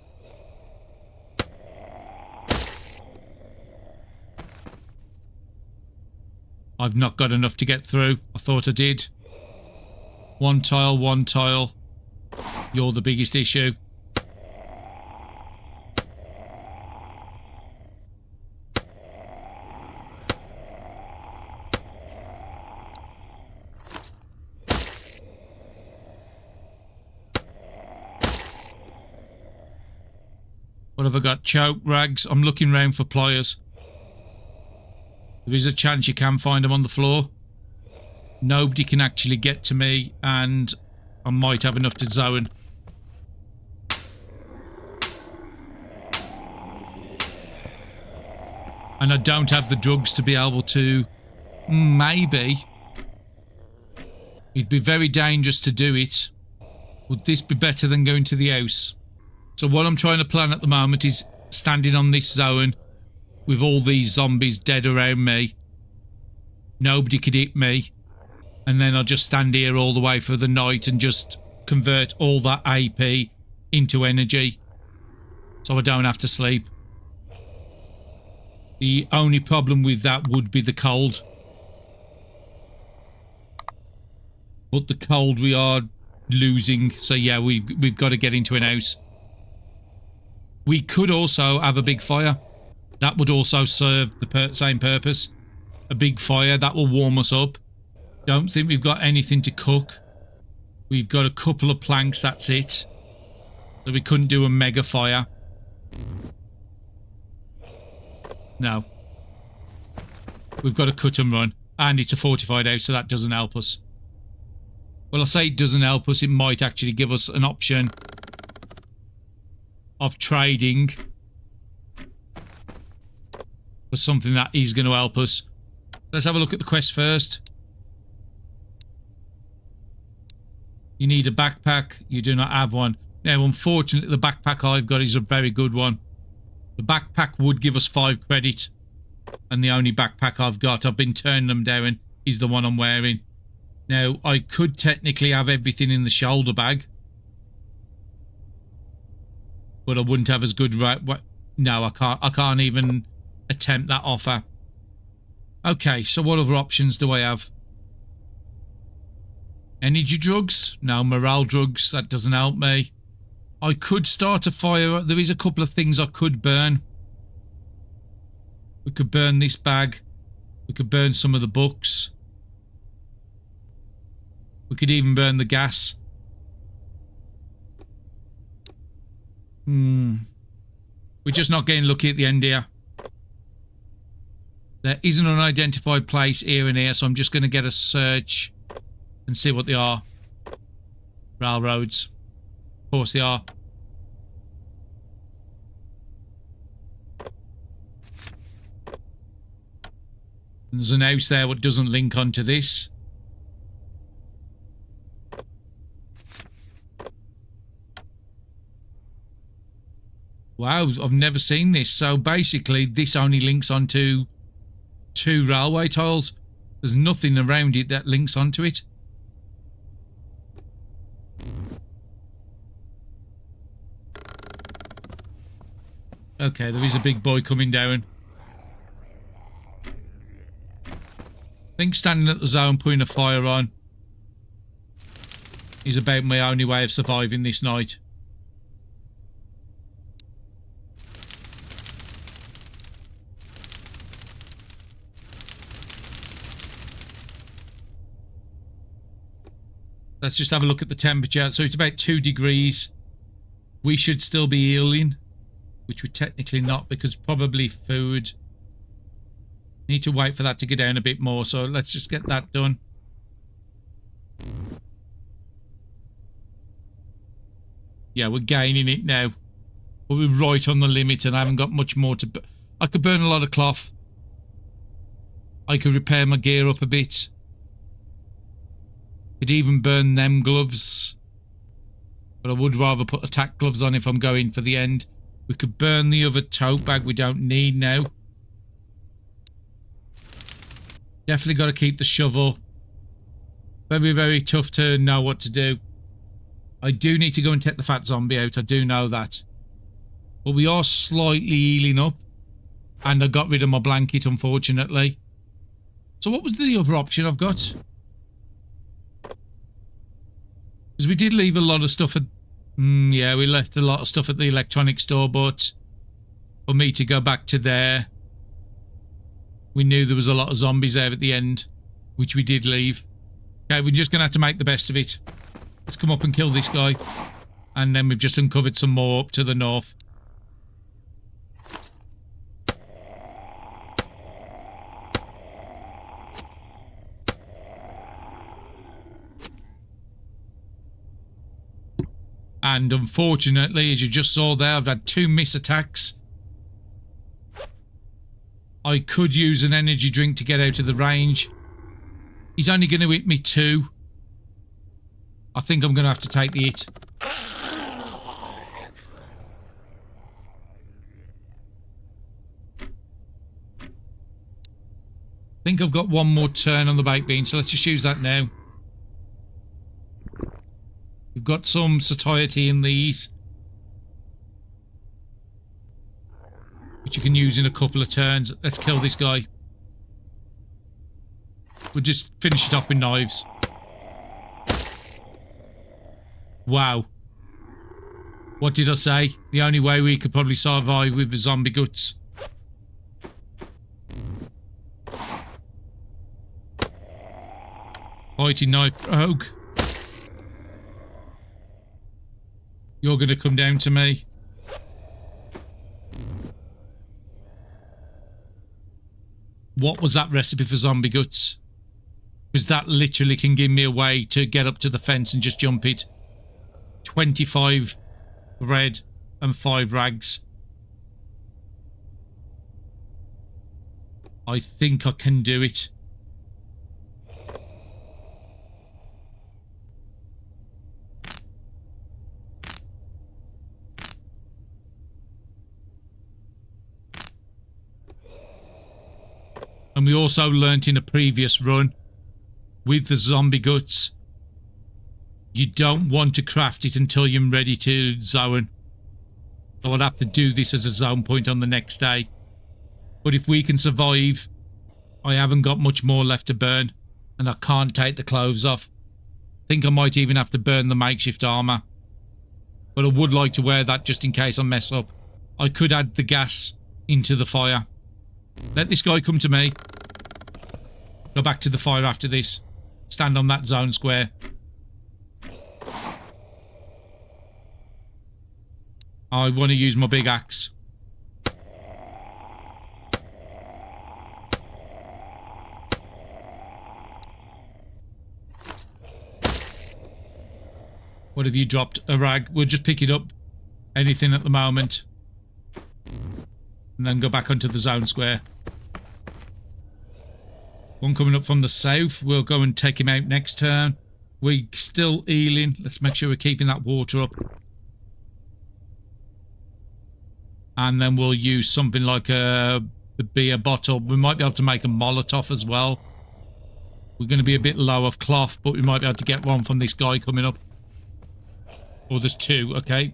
I've not got enough to get through. I thought I did. 1 tile, 1 tile. You're the biggest issue. What have I got? Choke rags. I'm looking round for pliers. There is a chance you can find them on the floor. Nobody can actually get to me, and I might have enough to zone. And I don't have the drugs to be able to... Maybe. It'd be very dangerous to do it. Would this be better than going to the house? So what I'm trying to plan at the moment is standing on this zone with all these zombies dead around me. Nobody could hit me. And then I'll just stand here all the way for the night and just convert all that AP into energy. So I don't have to sleep. The only problem with that would be the cold. But the cold we are losing. So yeah, we've got to get into an house. We could also have a big fire. That would also serve the same purpose. A big fire, that will warm us up. Don't think we've got anything to cook. We've got a couple of planks, that's it. So we couldn't do a mega fire. No. We've got to cut and run. And it's a fortified house, so that doesn't help us. Well, I say it doesn't help us. It might actually give us an option of trading for something that is going to help us. Let's have a look at the quest first. You need a backpack. You do not have one. Now, unfortunately, the backpack I've got is a very good one. The backpack would give us 5 credit. And the only backpack I've got, I've been turning them down, is the one I'm wearing. Now, I could technically have everything in the shoulder bag. But I wouldn't have as good no, I can't even attempt that offer. Okay, so what other options do I have? Energy drugs? No, morale drugs. That doesn't help me. I could start a fire. There is a couple of things I could burn. We could burn this bag. We could burn some of the books. We could even burn the gas. We're just not getting lucky at the end here. There is an unidentified place here and here, so I'm just going to get a search and see what they are. Railroads. Of course they are. There's an house there that doesn't link onto this. Wow, I've never seen this. So basically, this only links onto 2 railway tiles. There's nothing around it that links onto it. Okay, there is a big boy coming down. I think standing at the zone, putting a fire on is about my only way of surviving this night. Let's just have a look at the temperature. So it's about 2 degrees. We should still be healing, which we're technically not because probably food. Need to wait for that to go down a bit more, so let's just get that done. Yeah, we're gaining it now. But we're right on the limit and I haven't got much more to... I could burn a lot of cloth. I could repair my gear up a bit. Could even burn them gloves. But I would rather put attack gloves on if I'm going for the end. We could burn the other tote bag we don't need now. Definitely got to keep the shovel. Very, very tough to know what to do. I do need to go and take the fat zombie out. I do know that. But we are slightly healing up. And I got rid of my blanket, unfortunately. So what was the other option I've got? Because we did leave a lot of stuff at... yeah, we left a lot of stuff at the electronics store, but... for me to go back to there... we knew there was a lot of zombies there at the end, which we did leave. Okay, we're just going to have to make the best of it. Let's come up and kill this guy. And then we've just uncovered some more up to the north. And unfortunately, as you just saw there, I've had 2 miss attacks. I could use an energy drink to get out of the range. He's only going to hit me 2. I think I'm going to have to take the hit. I think I've got one more turn on the baked bean, so let's just use that now. We've got some satiety in these, which you can use in a couple of turns. Let's kill this guy. We'll just finish it off with knives. Wow. What did I say? The only way we could probably survive with the zombie guts. Fighting knife rogue. You're going to come down to me. What was that recipe for zombie guts? Because that literally can give me a way to get up to the fence and just jump it. 25 bread and 5 rags. I think I can do it. And we also learnt in a previous run with the zombie guts, you don't want to craft it until you're ready to zone. So I'd have to do this as a zone point on the next day. But if we can survive, I haven't got much more left to burn, and I can't take the clothes off. I think I might even have to burn the makeshift armour. But I would like to wear that just in case I mess up. I could add the gas into the fire. Let this guy come to me. Go back to the fire after this. Stand on that zone square. I want to use my big axe. What have you dropped? A rag. We'll just pick it up. Anything at the moment. And then go back onto the zone square. One coming up from the south. We'll go and take him out next turn. We're still healing. Let's make sure we're keeping that water up. And then we'll use something like the beer bottle. We might be able to make a Molotov as well. We're going to be a bit low of cloth, but we might be able to get one from this guy coming up. Or there's 2, okay.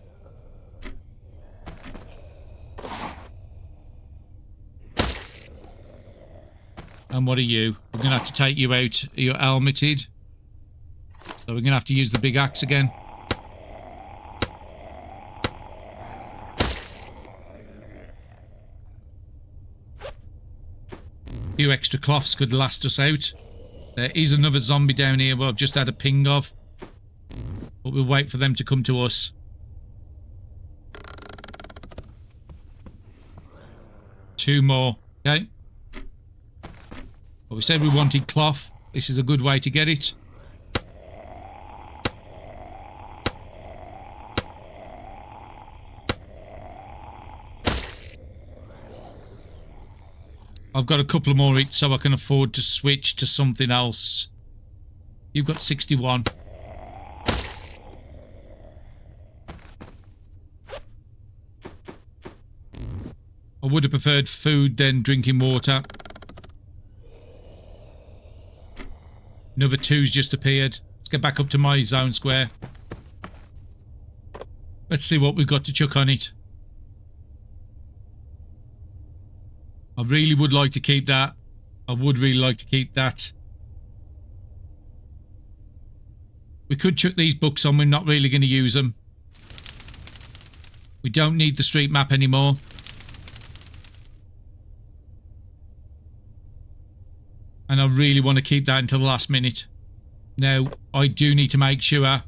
And what are you? We're going to have to take you out. You're helmeted. So we're going to have to use the big axe again. A few extra cloths could last us out. There is another zombie down here where I've just had a ping of. But we'll wait for them to come to us. Two more. Okay. Well, we said we wanted cloth. This is a good way to get it. I've got a couple more each so I can afford to switch to something else. You've got 61. I would have preferred food than drinking water. Another 2's just appeared. Let's get back up to my zone square. Let's see what we've got to chuck on it. I really would like to keep that. I would really like to keep that. We could chuck these books on. We're not really going to use them. We don't need the street map anymore. And I really want to keep that until the last minute. Now, I do need to make sure...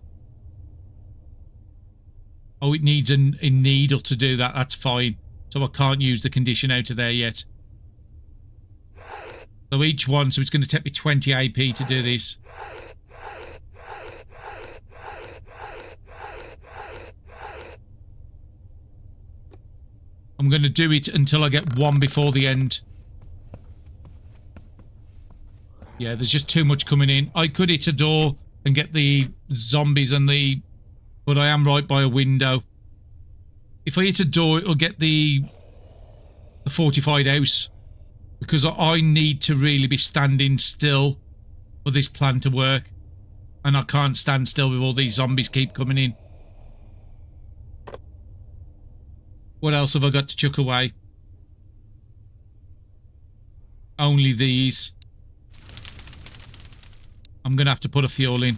Oh, it needs a needle to do that. That's fine. So I can't use the condition out of there yet. So each one, so it's going to take me 20 AP to do this. I'm going to do it until I get one before the end. Yeah, there's just too much coming in. I could hit a door and get the zombies and the... But I am right by a window. If I hit a door, it'll get the fortified house. Because I need to really be standing still for this plan to work. And I can't stand still with all these zombies keep coming in. What else have I got to chuck away? Only these. I'm going to have to put a fuel in.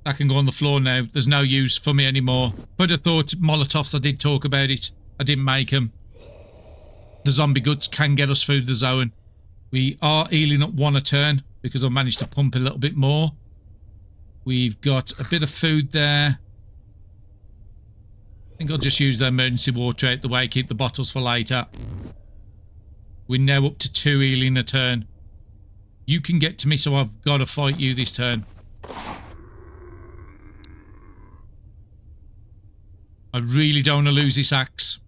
That can go on the floor now. There's no use for me anymore. But I thought Molotovs, I did talk about it. I didn't make them. the zombie guts can get us through the zone. We are healing up 1 a turn because I've managed to pump a little bit more. We've got a bit of food there. I think I'll just use the emergency water out the way, keep the bottles for later. We're now up to 2 healing a turn. You can get to me, so I've got to fight you this turn. I really don't want to lose this axe.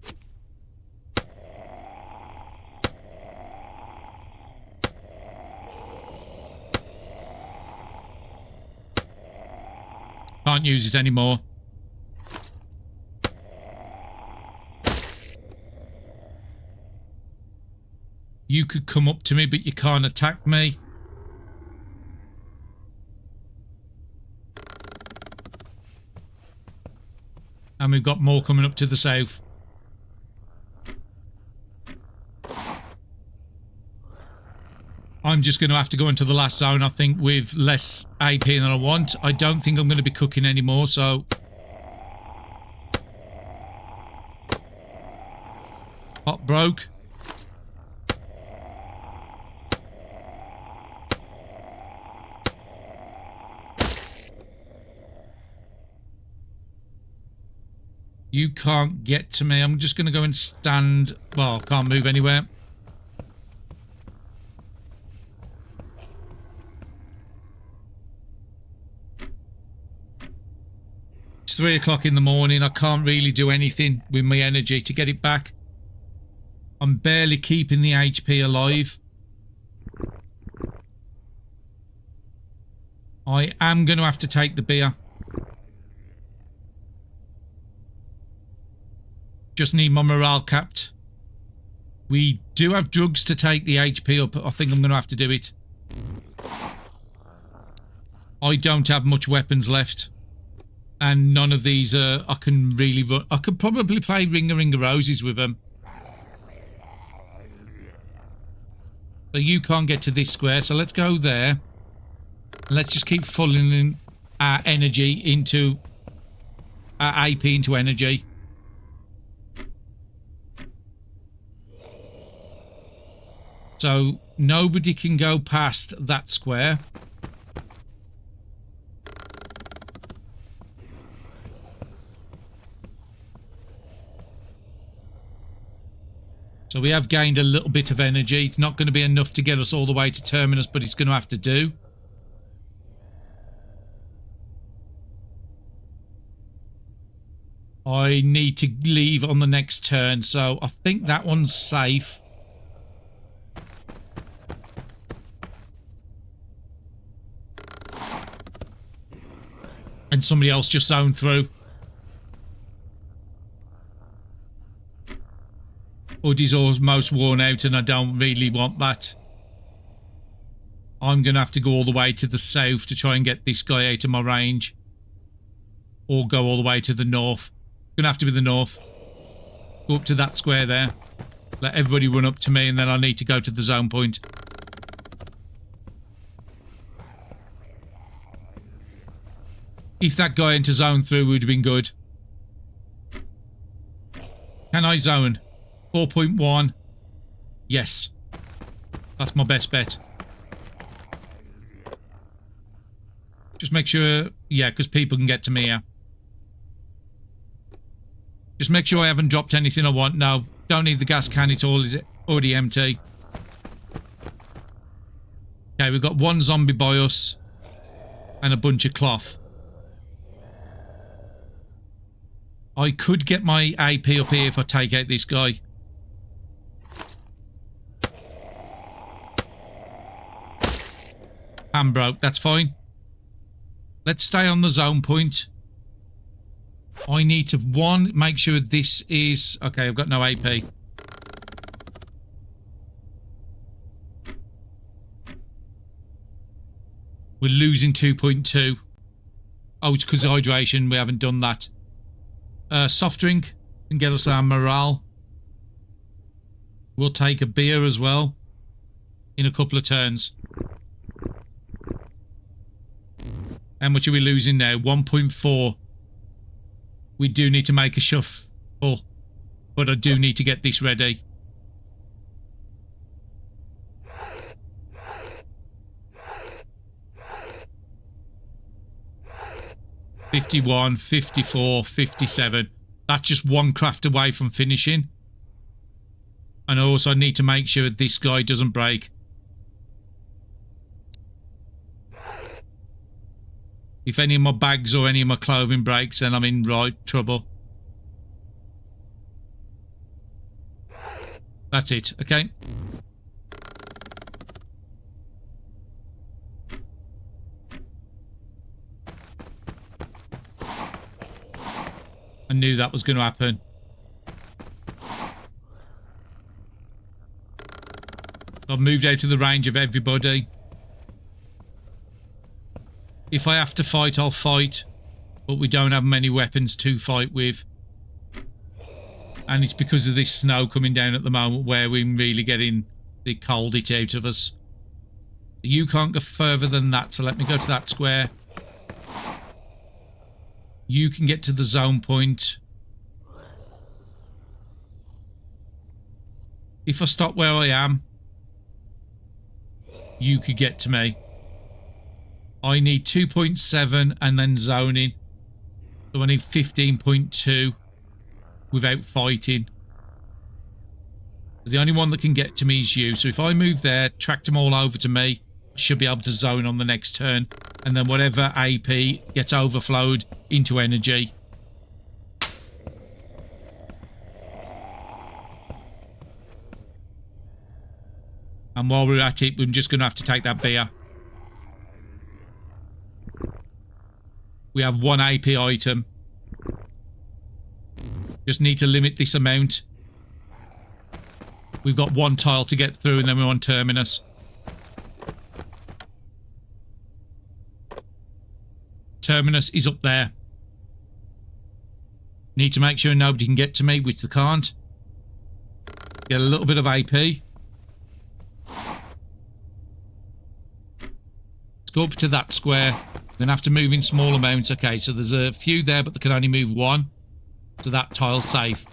Can't use it anymore. You could come up to me, but you can't attack me. And we've got more coming up to the south. I'm just going to have to go into the last zone, I think, with less AP than I want. I don't think I'm going to be cooking anymore, so... Pot broke. You can't get to me. I'm just going to go and stand... Well, I can't move anywhere. It's 3 o'clock in the morning. I can't really do anything with my energy to get it back. I'm barely keeping the HP alive. I am going to have to take the beer. Just need my morale capped. We do have drugs to take the HP up. I think I'm going to have to do it. I don't have much weapons left. And none of these I can really run. I could probably play Ring of Roses with them. So you can't get to this square. So let's go there. Let's just keep funneling our energy into... Our AP into energy. So nobody can go past that square. So we have gained a little bit of energy. It's not going to be enough to get us all the way to Terminus, but it's going to have to do. I need to leave on the next turn, so I think that one's safe. And somebody else just zoned through. Hoodie's almost worn out and I don't really want that. I'm going to have to go all the way to the south to try and get this guy out of my range. Or go all the way to the north. Going to have to be the north. Go up to that square there. Let everybody run up to me and then I need to go to the zone point. If that guy into zone through would have been good. Can I zone? 4.1. Yes. That's my best bet. Just make sure... Yeah, because people can get to me here. Just make sure I haven't dropped anything I want. No, don't need the gas can. It's all already empty. Okay, we've got 1 zombie by us. And a bunch of cloth. I could get my AP up here if I take out this guy. Hand broke. That's fine. Let's stay on the zone point. I need to, 1, make sure this is... Okay, I've got no AP. We're losing 2.2. Oh, it's because of hydration. We haven't done that. Soft drink can get us our morale. We'll take a beer as well in a couple of turns. How much are we losing now? 1.4. We do need to make a shuffle, but I do need to get this ready. 51, 54, 57. That's just one craft away from finishing. And also I need to make sure this guy doesn't break. If any of my bags or any of my clothing breaks, then I'm in right trouble. That's it, okay? I knew that was going to happen. I've moved out of the range of everybody. If I have to fight, I'll fight. But we don't have many weapons to fight with. And it's because of this snow coming down at the moment where we're really getting the cold it out of us. You can't go further than that, so let me go to that square. You can get to the zone point. If I stop where I am, you could get to me. I need 2.7 and then zoning. So I need 15.2 without fighting. The only one that can get to me is you. So if I move there, track them all over to me, I should be able to zone on the next turn. And then whatever AP gets overflowed into energy. And while we're at it, we're just going to have to take that beer. We have one AP item. Just need to limit this amount. We've got one tile to get through and then we're on Terminus. Terminus is up there. Need to make sure nobody can get to me, which they can't. Get a little bit of AP. Let's go up to that square. We're going to have to move in small amounts. Okay, so there's a few there, but they can only move one. So that tile's safe.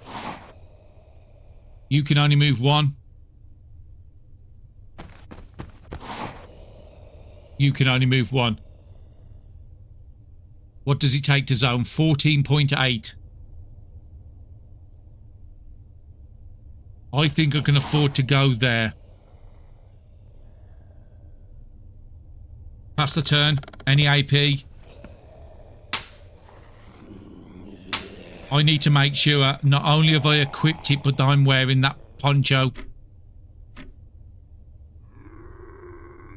You can only move one. You can only move one. What does it take to zone? 14.8. I think I can afford to go there. Pass the turn. Any AP? I need to make sure not only have I equipped it, but I'm wearing that poncho.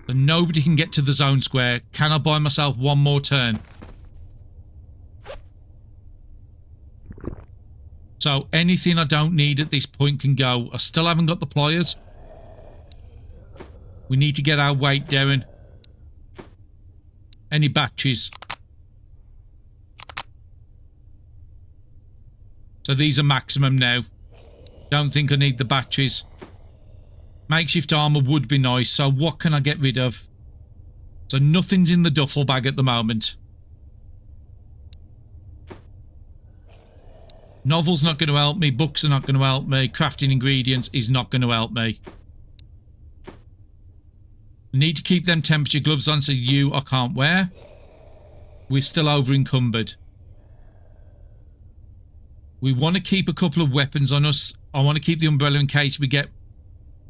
So nobody can get to the zone square. Can I buy myself one more turn? So anything I don't need at this point can go. I still haven't got the pliers. We need to get our weight down. Any batteries? So these are maximum now. Don't think I need the batteries. Makeshift armor would be nice. So what can I get rid of? So nothing's in the duffel bag at the moment. Novel's not going to help me. Books are not going to help me. Crafting ingredients is not going to help me. I need to keep them temperature gloves on, so you I can't wear. We're still over encumbered. We want to keep a couple of weapons on us. I want to keep the umbrella in case we get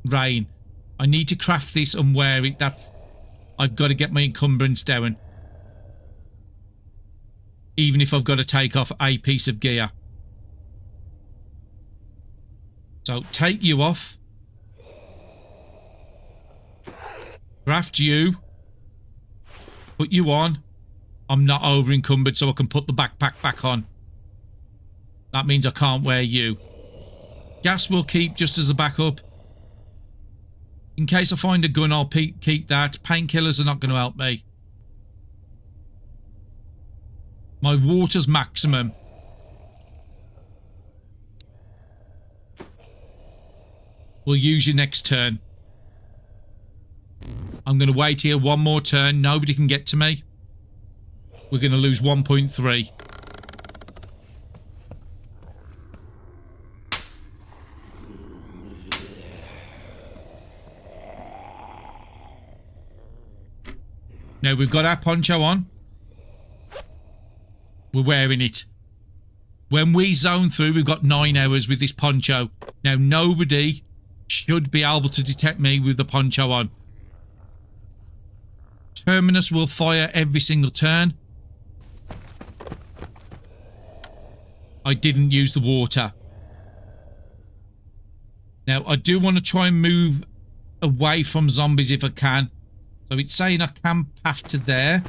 rain. I need to craft this and wear it. I've got to get my encumbrance down. Even if I've got to take off a piece of gear. So take you off. Craft you. Put you on. I'm not over encumbered, so I can put the backpack back on. That means I can't wear you. Gas will keep just as a backup. In case I find a gun, I'll keep that. Painkillers are not going to help me. My water's maximum. We'll use your next turn. I'm going to wait here one more turn. Nobody can get to me. We're going to lose 1.3. Now we've got our poncho on. We're wearing it. When we zone through, we've got 9 hours with this poncho. Now, nobody should be able to detect me with the poncho on. Terminus will fire every single turn. I didn't use the water. Now, I do want to try and move away from zombies if I can. So it's saying I can path to there.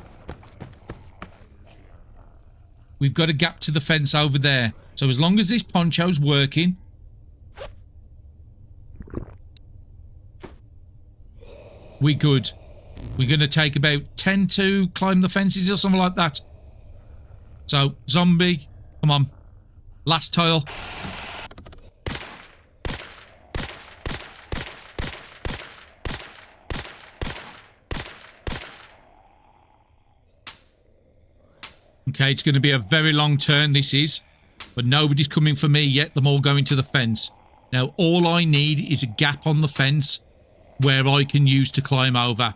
We've got a gap to the fence over there. So as long as this poncho's working, we're good. We're going to take about 10 to climb the fences or something like that. So, zombie, come on. Last tile. Okay, it's going to be a very long turn, this is. But nobody's coming for me yet. They're all going to the fence. Now, all I need is a gap on the fence where I can use to climb over.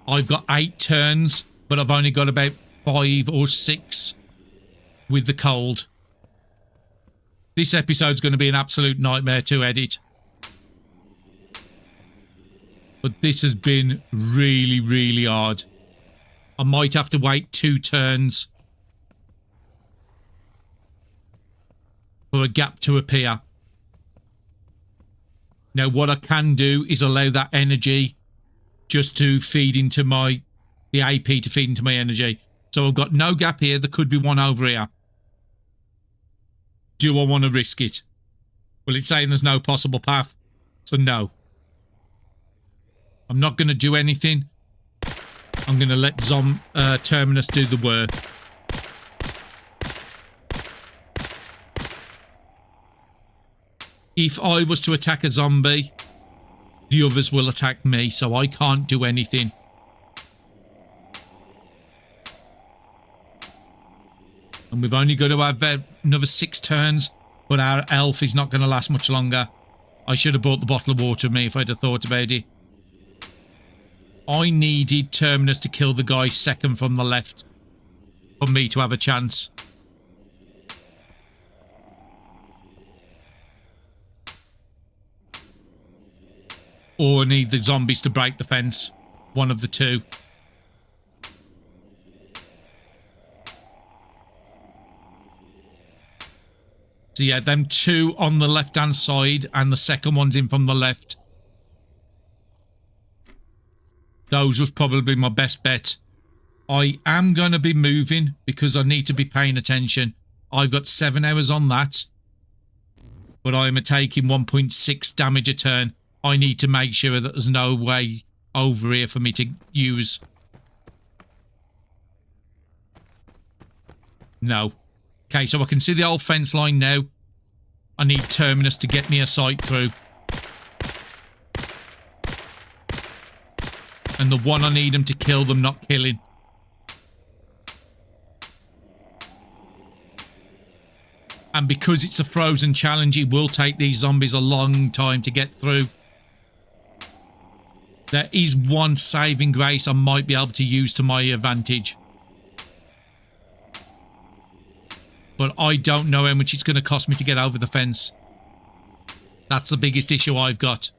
I've got 8 turns, but I've only got about 5 or 6 with the cold. This episode's going to be an absolute nightmare to edit. But this has been really, really hard. I might have to wait 2 turns for a gap to appear. Now, what I can do is allow that energy just to feed into the AP to feed into my energy. So I've got no gap here. There could be one over here. Do I want to risk it? Well, it's saying there's no possible path. So no. I'm not going to do anything. I'm going to let Terminus do the work. If I was to attack a zombie, the others will attack me, so I can't do anything. And we've only got to have another 6 turns, but our elf is not going to last much longer. I should have brought the bottle of water with me if I'd have thought about it. I needed Terminus to kill the guy second from the left for me to have a chance. Or I need the zombies to break the fence. One of the two. So yeah, them 2 on the left-hand side and the second one's in from the left. Those was probably my best bet. I am going to be moving because I need to be paying attention. I've got 7 hours on that. But I'm taking 1.6 damage a turn. I need to make sure that there's no way over here for me to use. No. Okay, so I can see the old fence line now. I need Terminus to get me a sight through. And the one I need him to kill them, not killing. And because it's a frozen challenge, it will take these zombies a long time to get through. There is one saving grace I might be able to use to my advantage. But I don't know how much it's going to cost me to get over the fence. That's the biggest issue I've got.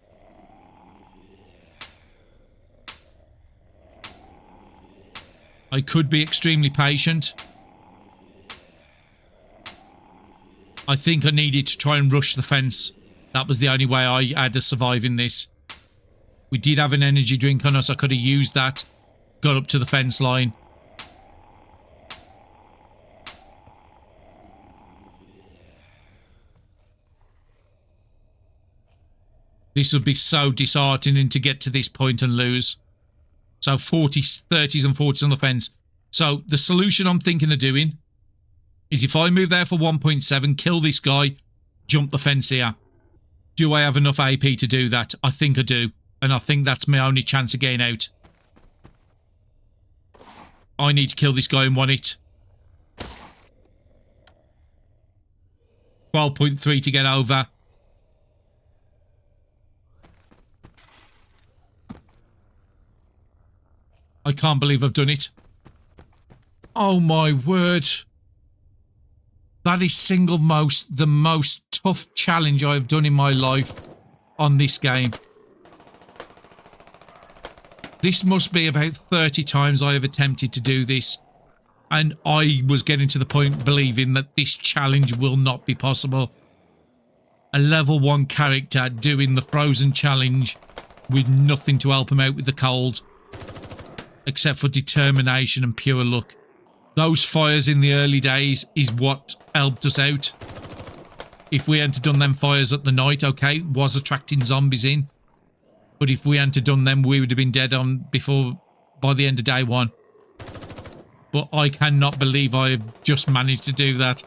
I could be extremely patient. I think I needed to try and rush the fence. That was the only way I had to survive in this. We did have an energy drink on us. I could have used that. Got up to the fence line. This would be so disheartening to get to this point and lose. So 40s, 30s and 40s on the fence. So the solution I'm thinking of doing is if I move there for 1.7, kill this guy, jump the fence here. Do I have enough AP to do that? I think I do. And I think that's my only chance of getting out. I need to kill this guy and won it. 12.3 to get over. I can't believe I've done it. Oh my word. That is the most tough challenge I've done in my life on this game. This must be about 30 times I have attempted to do this. And I was getting to the point believing that this challenge will not be possible. A level 1 character doing the frozen challenge with nothing to help him out with the cold. Except for determination and pure luck. Those fires in the early days is what helped us out. If we hadn't done them fires at the night, okay, was attracting zombies in. But if we hadn't done them, we would have been dead on by the end of day 1. But I cannot believe I have just managed to do that.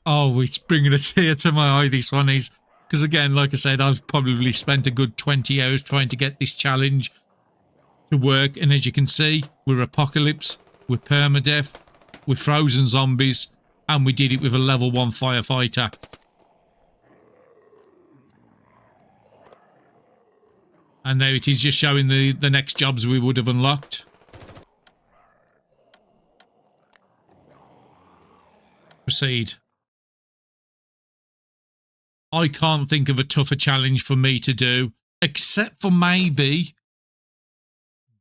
Oh, it's bringing a tear to my eye, this one is. Because again, like I said, I've probably spent a good 20 hours trying to get this challenge to work. And as you can see, we're Apocalypse, we're Permadeath, we're frozen zombies, and we did it with a level 1 firefighter. And there it is, just showing the next jobs we would have unlocked. Proceed. I can't think of a tougher challenge for me to do, except for maybe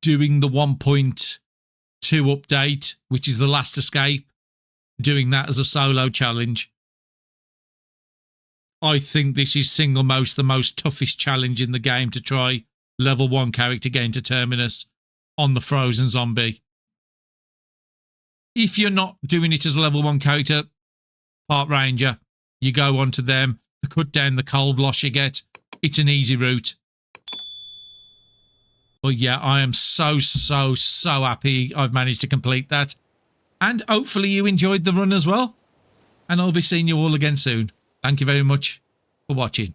doing the 1.2 update, which is the last escape, doing that as a solo challenge. I think this is the most toughest challenge in the game to try level 1 character getting to Terminus on the frozen zombie. If you're not doing it as a level 1 character, Park Ranger, you go onto them to cut down the cold loss you get. It's an easy route. But yeah, I am so happy I've managed to complete that. And hopefully you enjoyed the run as well. And I'll be seeing you all again soon. Thank you very much for watching.